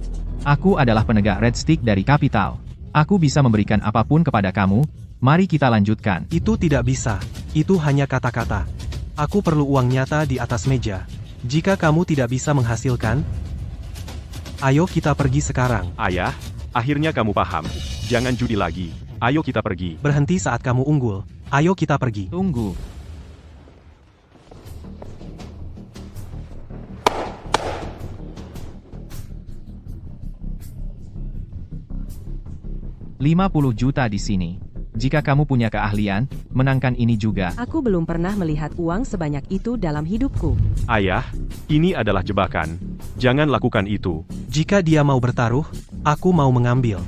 Aku adalah penegak Red Stick dari Kapital. Aku bisa memberikan apapun kepada kamu. Mari kita lanjutkan. Itu tidak bisa. Itu hanya kata-kata. Aku perlu uang nyata di atas meja. Jika kamu tidak bisa menghasilkan, ayo kita pergi sekarang. Ayah, akhirnya kamu paham. Jangan judi lagi. Ayo kita pergi. Berhenti saat kamu unggul. Ayo kita pergi. Tunggu. $50 juta di sini. Jika kamu punya keahlian, menangkan ini juga. Aku belum pernah melihat uang sebanyak itu dalam hidupku. Ayah, ini adalah jebakan. Jangan lakukan itu. Jika dia mau bertaruh, aku mau mengambil.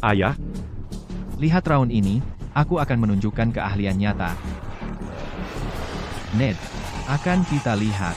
Ayah, Lihat round ini, aku akan menunjukkan keahlian nyata. Ned, akan kita lihat.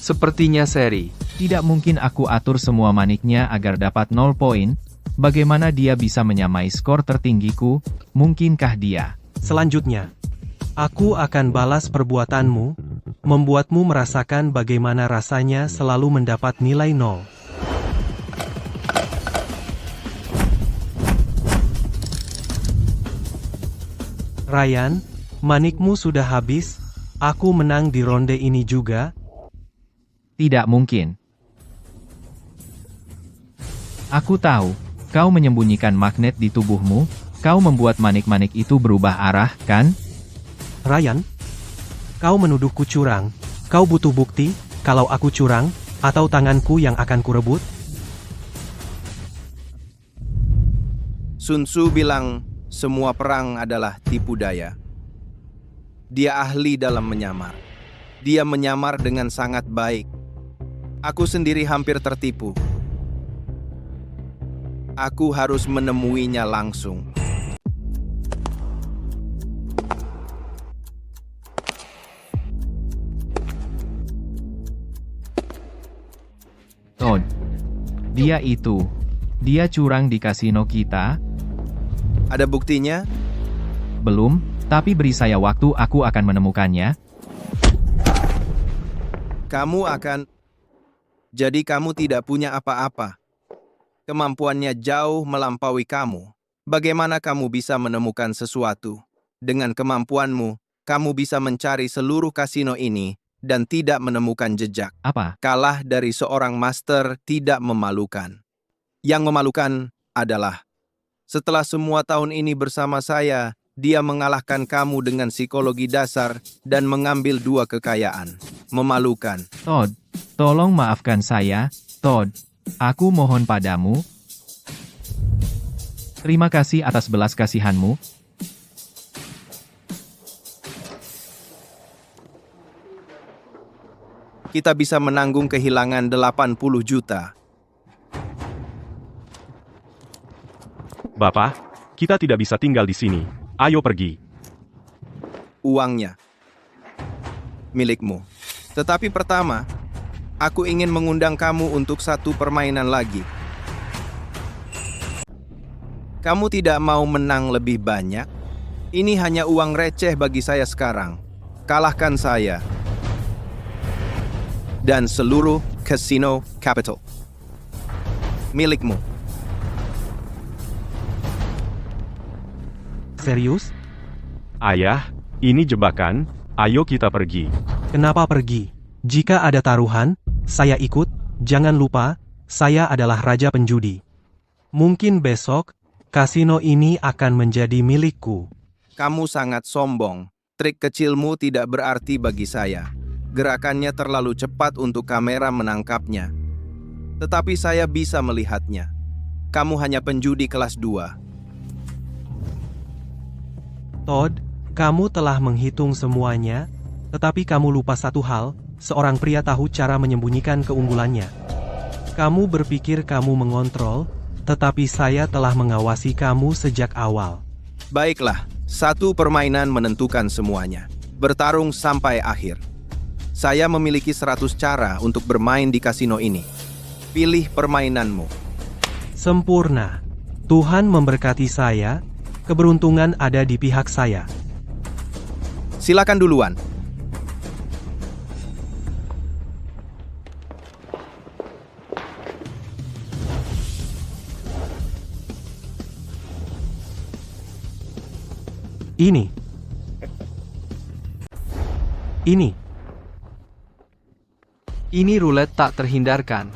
Sepertinya seri. Tidak mungkin aku atur semua maniknya agar dapat 0 poin. Bagaimana dia bisa menyamai skor tertinggiku? Mungkinkah dia? Selanjutnya, aku akan balas perbuatanmu. membuatmu merasakan bagaimana rasanya selalu mendapat nilai 0. Ryan, manikmu sudah habis, aku menang di ronde ini juga. Tidak mungkin. Aku tahu, kau menyembunyikan magnet di tubuhmu, kau membuat manik-manik itu berubah arah, kan? Ryan, kau menuduhku curang, kau butuh bukti, kalau aku curang, atau tanganku yang akan kurebut? Sun Tzu bilang, semua perang adalah tipu daya. Dia ahli dalam menyamar. Dia menyamar dengan sangat baik. Aku sendiri hampir tertipu. Aku harus menemuinya langsung. Todd. Dia curang di kasino kita? Ada buktinya? Belum, tapi beri saya waktu, aku akan menemukannya. Jadi kamu tidak punya apa-apa. Kemampuannya jauh melampaui kamu. Bagaimana kamu bisa menemukan sesuatu? Dengan kemampuanmu, kamu bisa mencari seluruh kasino ini dan tidak menemukan jejak. Apa? Kalah dari seorang master tidak memalukan. Yang memalukan adalah setelah semua tahun ini bersama saya, dia mengalahkan kamu dengan psikologi dasar dan mengambil 2 kekayaan. Memalukan. Todd, tolong maafkan saya, Todd. Aku mohon padamu. Terima kasih atas belas kasihanmu. Kita bisa menanggung kehilangan 80 juta. Bapak, kita tidak bisa tinggal di sini. Ayo pergi. Uangnya milikmu. Tetapi pertama, aku ingin mengundang kamu untuk satu permainan lagi. Kamu tidak mau menang lebih banyak? Ini hanya uang receh bagi saya sekarang. Kalahkan saya. Dan seluruh Casino Capital milikmu. Serius? Ayah, ini jebakan, ayo kita pergi. Kenapa pergi? Jika ada taruhan, saya ikut, jangan lupa, saya adalah raja penjudi. Mungkin besok, kasino ini akan menjadi milikku. Kamu sangat sombong. Trik kecilmu tidak berarti bagi saya. Gerakannya terlalu cepat untuk kamera menangkapnya. Tetapi saya bisa melihatnya. Kamu hanya penjudi kelas 2. Todd, kamu telah menghitung semuanya, tetapi kamu lupa satu hal, seorang pria tahu cara menyembunyikan keunggulannya. Kamu berpikir kamu mengontrol, tetapi saya telah mengawasi kamu sejak awal. Baiklah, satu permainan menentukan semuanya. Bertarung sampai akhir. Saya memiliki 100 cara untuk bermain di kasino ini. Pilih permainanmu. Sempurna. Tuhan memberkati saya, keberuntungan ada di pihak saya. Silakan duluan. Ini roulette tak terhindarkan.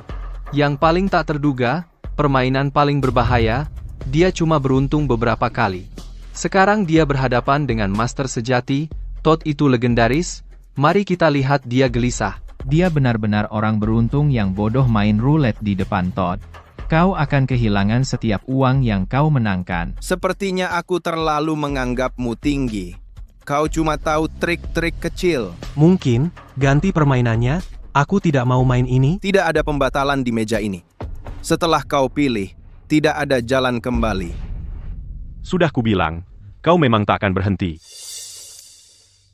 Yang paling tak terduga, permainan paling berbahaya, dia cuma beruntung beberapa kali. Sekarang dia berhadapan dengan master sejati, Todd itu legendaris, mari kita lihat dia gelisah. Dia benar-benar orang beruntung yang bodoh main roulette di depan Todd. Kau akan kehilangan setiap uang yang kau menangkan. Sepertinya aku terlalu menganggapmu tinggi. Kau cuma tahu trik-trik kecil. Mungkin, ganti permainannya, aku tidak mau main ini. Tidak ada pembatalan di meja ini. Setelah kau pilih, tidak ada jalan kembali. Sudah kubilang, kau memang tak akan berhenti.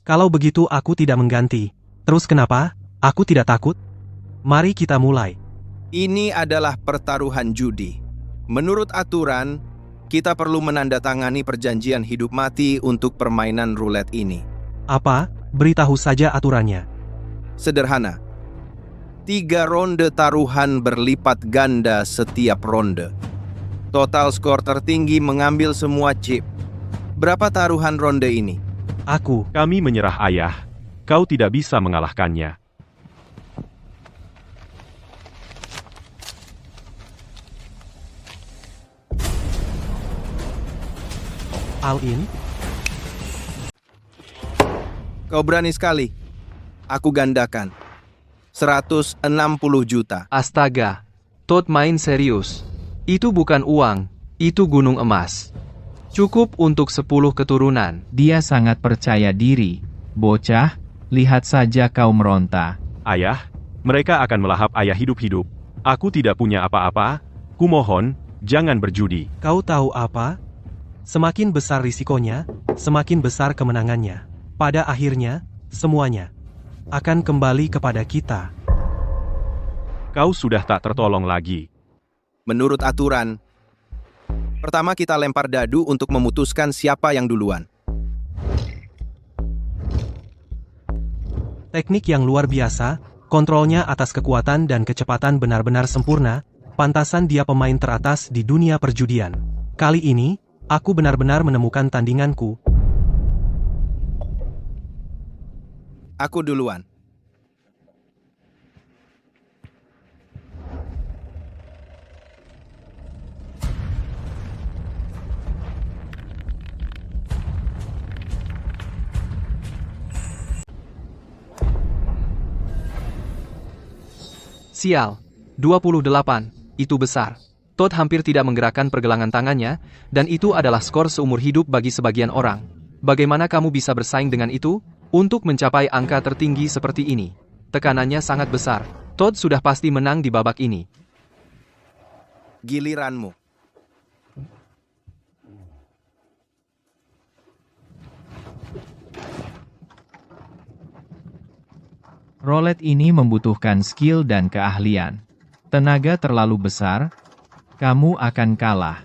Kalau begitu aku tidak mengganti. Terus kenapa? Aku tidak takut. Mari kita mulai. Ini adalah pertaruhan judi. Menurut aturan, kita perlu menandatangani perjanjian hidup mati untuk permainan roulette ini. Apa? Beritahu saja aturannya. Sederhana. 3 ronde taruhan berlipat ganda setiap ronde. Total skor tertinggi mengambil semua chip. Berapa taruhan ronde ini? Aku. Kami menyerah ayah. Kau tidak bisa mengalahkannya. All in? Kau berani sekali. Aku gandakan. 160 juta. Astaga, Todd main serius. Itu bukan uang, itu gunung emas. Cukup untuk 10 keturunan. Dia sangat percaya diri. Bocah, lihat saja kau meronta. Ayah, mereka akan melahap ayah hidup-hidup. Aku tidak punya apa-apa. Kumohon, jangan berjudi. Kau tahu apa? Semakin besar risikonya, semakin besar kemenangannya. Pada akhirnya, semuanya akan kembali kepada kita. Kau sudah tak tertolong lagi. Menurut aturan, pertama kita lempar dadu untuk memutuskan siapa yang duluan. Teknik yang luar biasa, kontrolnya atas kekuatan dan kecepatan benar-benar sempurna, pantasan dia pemain teratas di dunia perjudian. Kali ini, aku benar-benar menemukan tandinganku. Aku duluan. Sial, 28, itu besar. Todd hampir tidak menggerakkan pergelangan tangannya, dan itu adalah skor seumur hidup bagi sebagian orang. Bagaimana kamu bisa bersaing dengan itu? Untuk mencapai angka tertinggi seperti ini, tekanannya sangat besar. Todd sudah pasti menang di babak ini. Giliranmu. Roulette ini membutuhkan skill dan keahlian. Tenaga terlalu besar, kamu akan kalah.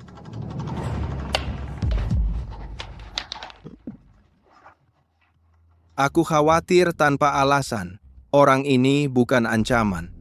Aku khawatir tanpa alasan. Orang ini bukan ancaman.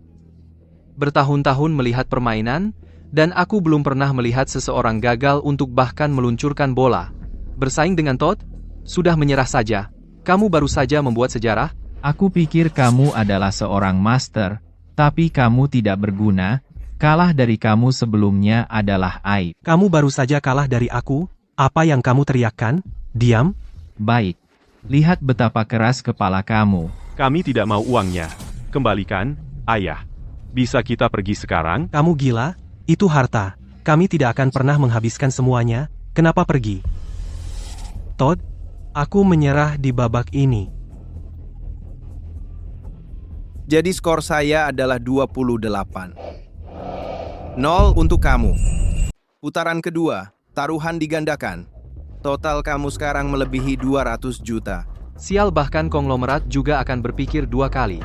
Bertahun-tahun melihat permainan, dan aku belum pernah melihat seseorang gagal untuk bahkan meluncurkan bola. Bersaing dengan Todd? Sudah menyerah saja. Kamu baru saja membuat sejarah. Aku pikir kamu adalah seorang master, tapi kamu tidak berguna. Kalah dari kamu sebelumnya adalah aib. Kamu baru saja kalah dari aku. Apa yang kamu teriakkan? Diam? Baik. Lihat betapa keras kepala kamu. Kami tidak mau uangnya. Kembalikan, ayah. Bisa kita pergi sekarang? Kamu gila? Itu harta. Kami tidak akan pernah menghabiskan semuanya. Kenapa pergi? Todd, aku menyerah di babak ini. Jadi skor saya adalah 28. 0 untuk kamu. Putaran kedua, taruhan digandakan. Total kamu sekarang melebihi 200 juta. Sial, bahkan konglomerat juga akan berpikir 2 kali.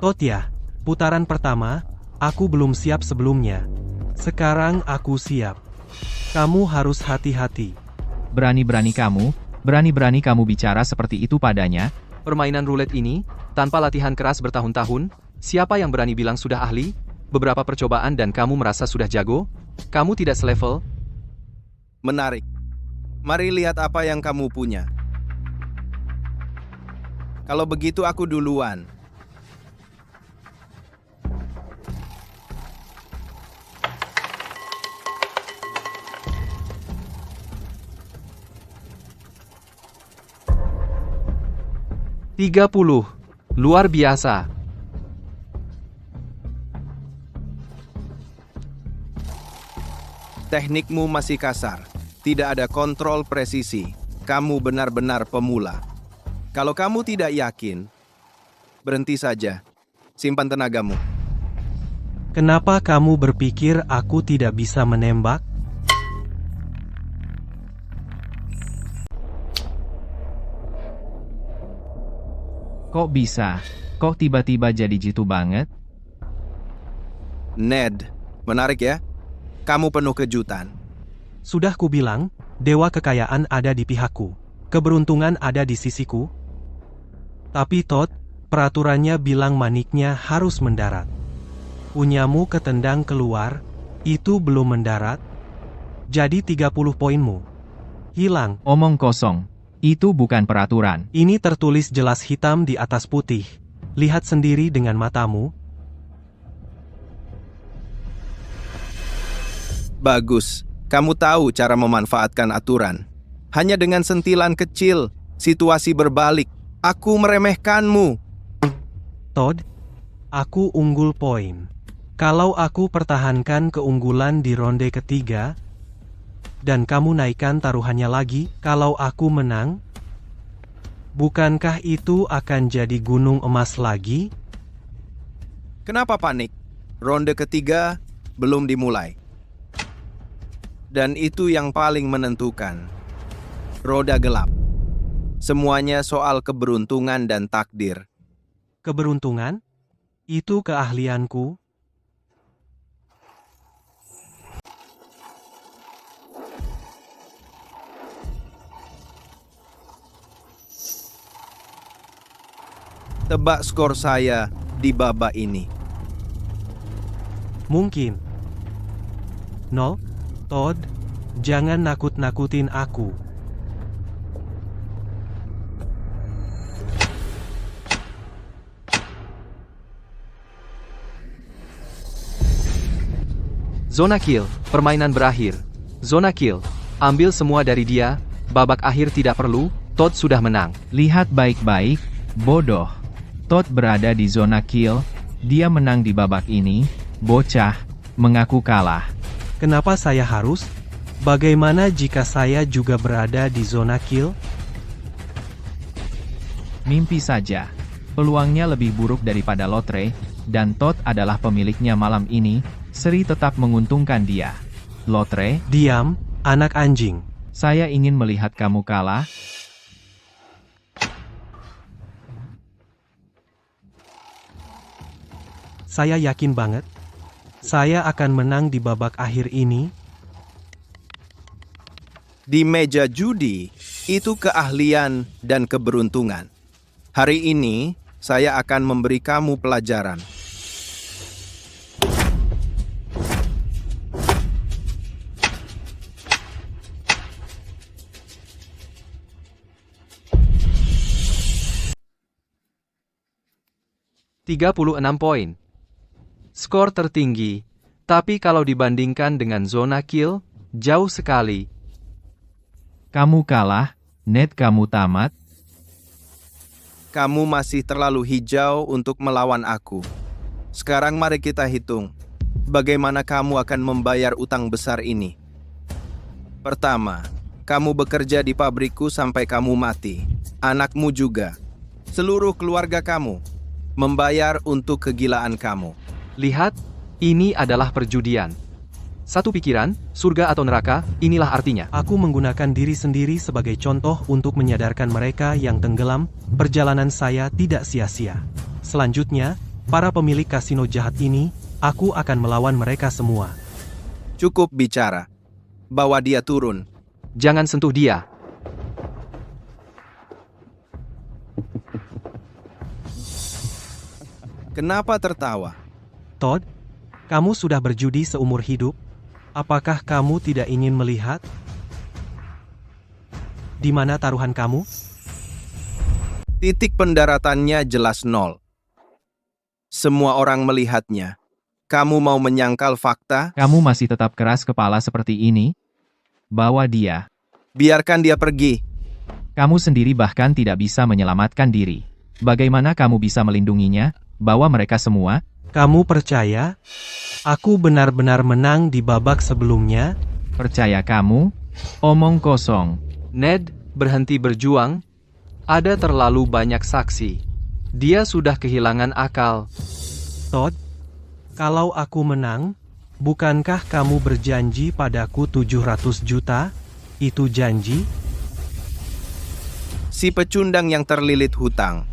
Todd ya, putaran pertama, aku belum siap sebelumnya. Sekarang aku siap. Kamu harus hati-hati. Berani-berani kamu bicara seperti itu padanya. Permainan roulette ini, tanpa latihan keras bertahun-tahun, siapa yang berani bilang sudah ahli? Beberapa percobaan dan kamu merasa sudah jago? Kamu tidak selevel? Menarik. Mari lihat apa yang kamu punya. Kalau begitu aku duluan. $30. Luar biasa. Teknikmu masih kasar. Tidak ada kontrol presisi. Kamu benar-benar pemula. Kalau kamu tidak yakin, berhenti saja. Simpan tenagamu. Kenapa kamu berpikir aku tidak bisa menembak? Kok bisa? Kok tiba-tiba jadi jitu banget? Ned, menarik ya? Kamu penuh kejutan. Sudah kubilang, dewa kekayaan ada di pihakku. Keberuntungan ada di sisiku. Tapi Todd, Peraturannya bilang maniknya harus mendarat. Punyamu ketendang keluar, itu belum mendarat. Jadi 30 poinmu hilang. Omong kosong. Itu bukan peraturan. Ini tertulis jelas hitam di atas putih. Lihat sendiri dengan matamu. Bagus, kamu tahu cara memanfaatkan aturan. Hanya dengan sentilan kecil, situasi berbalik. Aku meremehkanmu. Todd, aku unggul poin. Kalau aku pertahankan keunggulan di ronde ketiga, dan kamu naikkan taruhannya lagi, kalau aku menang, bukankah itu akan jadi gunung emas lagi? Kenapa panik? Ronde ketiga belum dimulai. Dan itu yang paling menentukan. Roda gelap. Semuanya soal keberuntungan dan takdir. Keberuntungan? Itu keahlianku. Tebak skor saya di babak ini. Mungkin. No, Todd, jangan nakut-nakutin aku. Zona kill, permainan berakhir. Zona kill, ambil semua dari dia, babak akhir tidak perlu, Todd sudah menang. Lihat baik-baik, bodoh. Todd berada di zona kill, dia menang di babak ini, bocah, mengaku kalah. Kenapa saya harus? Bagaimana jika saya juga berada di zona kill? Mimpi saja. Peluangnya lebih buruk daripada lotre, dan Todd adalah pemiliknya malam ini, seri tetap menguntungkan dia. Lotre, Diam, anak anjing. saya ingin melihat kamu kalah. Saya yakin banget. Saya akan menang di babak akhir ini. Di meja judi, itu keahlian dan keberuntungan. Hari ini, saya akan memberi kamu pelajaran. ...36 poin. Skor tertinggi, tapi kalau dibandingkan dengan zona kill, jauh sekali. Kamu kalah, Ned, kamu tamat. Kamu masih terlalu hijau untuk melawan aku. Sekarang mari kita hitung. Bagaimana kamu akan membayar utang besar ini? Pertama, kamu bekerja di pabrikku sampai kamu mati. Anakmu juga. Seluruh keluarga kamu. Membayar untuk kegilaan kamu. Lihat, ini adalah perjudian. Satu pikiran, surga atau neraka, inilah artinya. Aku menggunakan diri sendiri sebagai contoh untuk menyadarkan mereka yang tenggelam, perjalanan saya tidak sia-sia. Selanjutnya, para pemilik kasino jahat ini, aku akan melawan mereka semua. Cukup bicara. Bawa dia turun. Jangan sentuh dia. Kenapa tertawa? Todd, kamu sudah berjudi seumur hidup. Apakah kamu tidak ingin melihat? Di mana taruhan kamu? Titik pendaratannya jelas 0. Semua orang melihatnya. Kamu mau menyangkal fakta? Kamu masih tetap keras kepala seperti ini? Bawa dia. Biarkan dia pergi. Kamu sendiri bahkan tidak bisa menyelamatkan diri. Bagaimana kamu bisa melindunginya? Bawa mereka semua. Kamu percaya? Aku benar-benar menang di babak sebelumnya. Percaya kamu? Omong kosong. Ned, berhenti berjuang. Ada terlalu banyak saksi. Dia sudah kehilangan akal. Todd, kalau aku menang, bukankah kamu berjanji padaku 700 juta? Itu janji? Si pecundang yang terlilit hutang.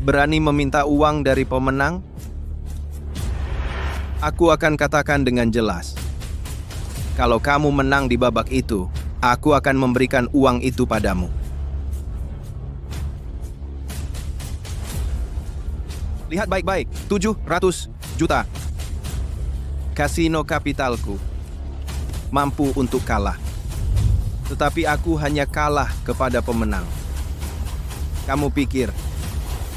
Berani meminta uang dari pemenang? Aku akan katakan dengan jelas. Kalau kamu menang di babak itu, aku akan memberikan uang itu padamu. Lihat baik-baik, 700 juta. Kasino kapitalku mampu untuk kalah. Tetapi aku hanya kalah kepada pemenang. Kamu pikir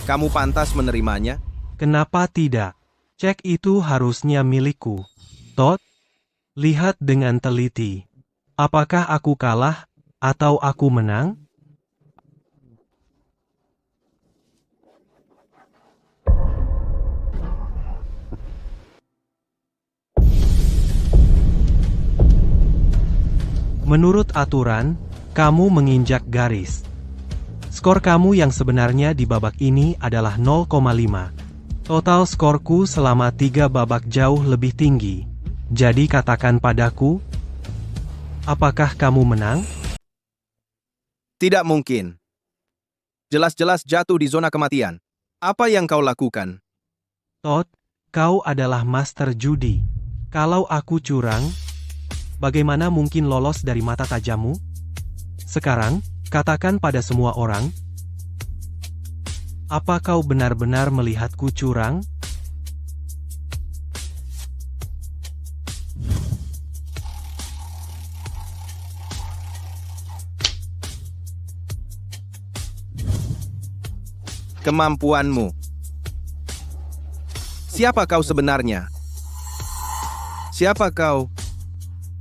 kamu pantas menerimanya? Kenapa tidak? Cek itu harusnya milikku. Todd, lihat dengan teliti. Apakah aku kalah atau aku menang? Menurut aturan, kamu menginjak garis. Skor kamu yang sebenarnya di babak ini adalah 0,5. Total skorku selama 3 babak jauh lebih tinggi. Jadi katakan padaku, apakah kamu menang? Tidak mungkin. Jelas-jelas jatuh di zona kematian. Apa yang kau lakukan? Todd, kau adalah master judi. Kalau aku curang, bagaimana mungkin lolos dari mata tajammu? Sekarang, katakan pada semua orang, apa kau benar-benar melihatku curang? Kemampuanmu. Siapa kau sebenarnya? Siapa kau?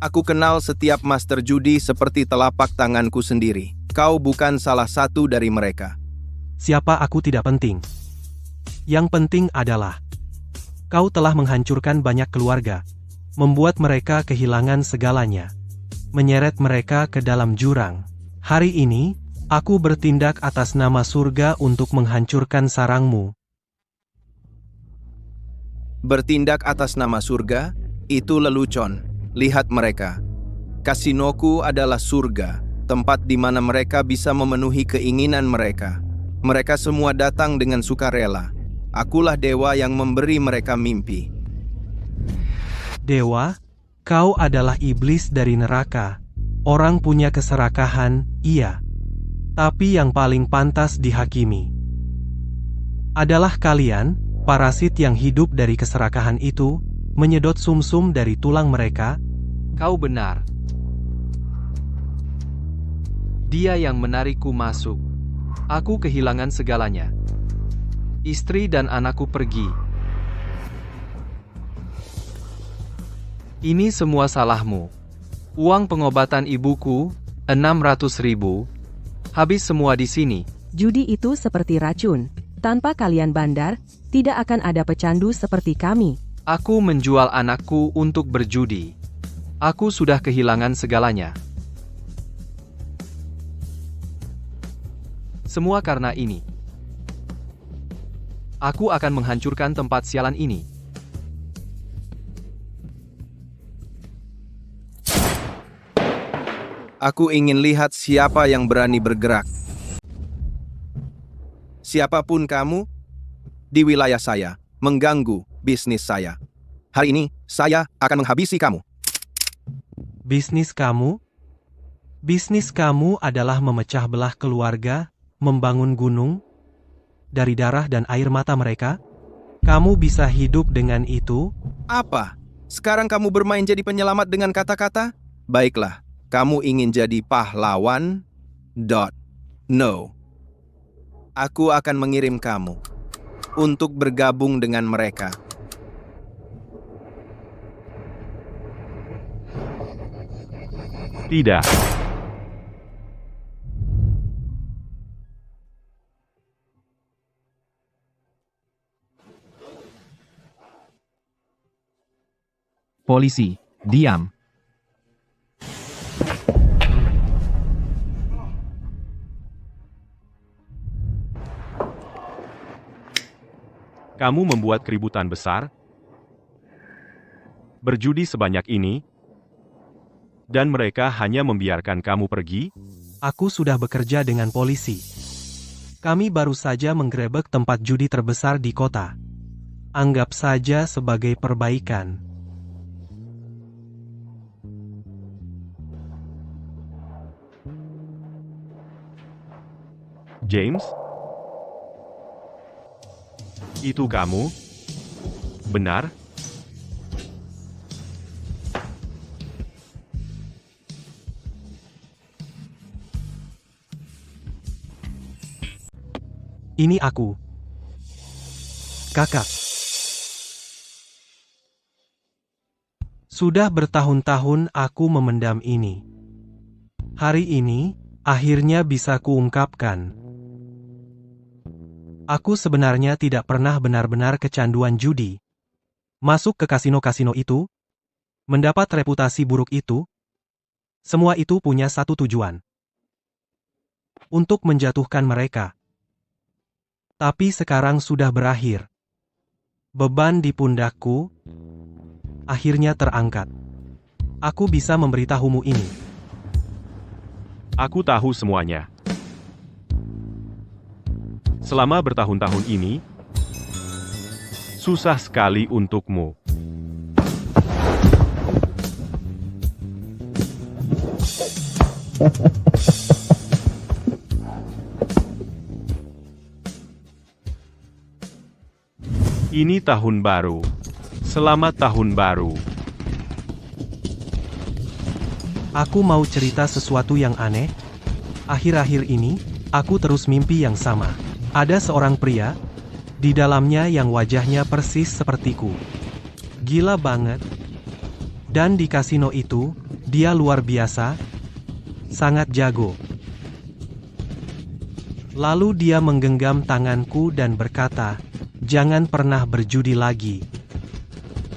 Aku kenal setiap master judi seperti telapak tanganku sendiri. Kau bukan salah satu dari mereka. Siapa aku tidak penting. Yang penting adalah, kau telah menghancurkan banyak keluarga, membuat mereka kehilangan segalanya, menyeret mereka ke dalam jurang. Hari ini, aku bertindak atas nama surga untuk menghancurkan sarangmu. Bertindak atas nama surga? Itu lelucon. Lihat mereka. Kasinoku adalah surga, tempat di mana mereka bisa memenuhi keinginan mereka. Mereka semua datang dengan sukarela. Akulah dewa yang memberi mereka mimpi. Dewa, kau adalah iblis dari neraka. Orang punya keserakahan, iya. Tapi yang paling pantas dihakimi adalah kalian, parasit yang hidup dari keserakahan itu, menyedot sumsum dari tulang mereka. Kau benar. Dia yang menarikku masuk. Aku kehilangan segalanya. Istri dan anakku pergi. Ini semua salahmu. Uang pengobatan ibuku, 600.000. Habis semua di sini. Judi itu seperti racun. Tanpa kalian bandar, tidak akan ada pecandu seperti kami. Aku menjual anakku untuk berjudi. Aku sudah kehilangan segalanya. Semua karena ini. Aku akan menghancurkan tempat sialan ini. Aku ingin lihat siapa yang berani bergerak. Siapapun kamu, di wilayah saya, mengganggu bisnis saya. Hari ini, saya akan menghabisi kamu. Bisnis kamu? Bisnis kamu adalah memecah belah keluarga, membangun gunung, dari darah dan air mata mereka? Kamu bisa hidup dengan itu? Apa? Sekarang kamu bermain jadi penyelamat dengan kata-kata? Baiklah, kamu ingin jadi pahlawan? No. Aku akan mengirim kamu untuk bergabung dengan mereka. Tidak. Polisi, diam. Kamu membuat keributan besar, berjudi sebanyak ini, dan mereka hanya membiarkan kamu pergi? Aku sudah bekerja dengan polisi. Kami baru saja menggerebek tempat judi terbesar di kota. Anggap saja sebagai perbaikan. James? Itu kamu? Benar? Ini aku. Kakak. Sudah bertahun-tahun aku memendam ini. Hari ini, akhirnya bisa kuungkapkan. Aku sebenarnya tidak pernah benar-benar kecanduan judi. Masuk ke kasino-kasino itu, mendapat reputasi buruk itu, semua itu punya satu tujuan. Untuk menjatuhkan mereka. Tapi sekarang sudah berakhir. Beban di pundakku akhirnya terangkat. Aku bisa memberitahumu ini. Aku tahu semuanya. Selama bertahun-tahun ini, susah sekali untukmu. Ini tahun baru. Selamat tahun baru. Aku mau cerita sesuatu yang aneh. Akhir-akhir ini, aku terus mimpi yang sama. Ada seorang pria, di dalamnya yang wajahnya persis sepertiku. Gila banget. Dan di kasino itu, dia luar biasa, sangat jago. Lalu dia menggenggam tanganku dan berkata, "Jangan pernah berjudi lagi."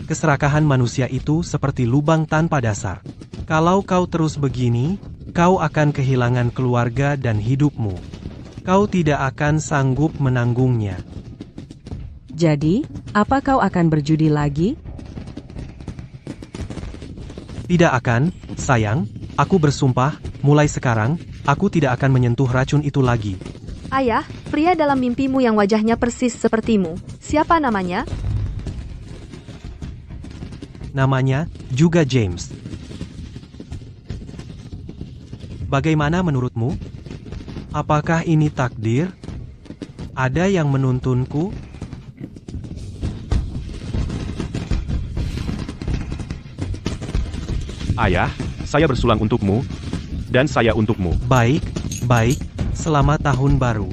Keserakahan manusia itu seperti lubang tanpa dasar. Kalau kau terus begini, kau akan kehilangan keluarga dan hidupmu. Kau tidak akan sanggup menanggungnya. Jadi, apa kau akan berjudi lagi? Tidak akan, sayang. Aku bersumpah, mulai sekarang, aku tidak akan menyentuh racun itu lagi. Ayah, pria dalam mimpimu yang wajahnya persis sepertimu, siapa namanya? Namanya juga James. Bagaimana menurutmu? Apakah ini takdir? Ada yang menuntunku? Ayah, saya bersulang untukmu, dan saya untukmu. Baik, baik. Selamat tahun baru.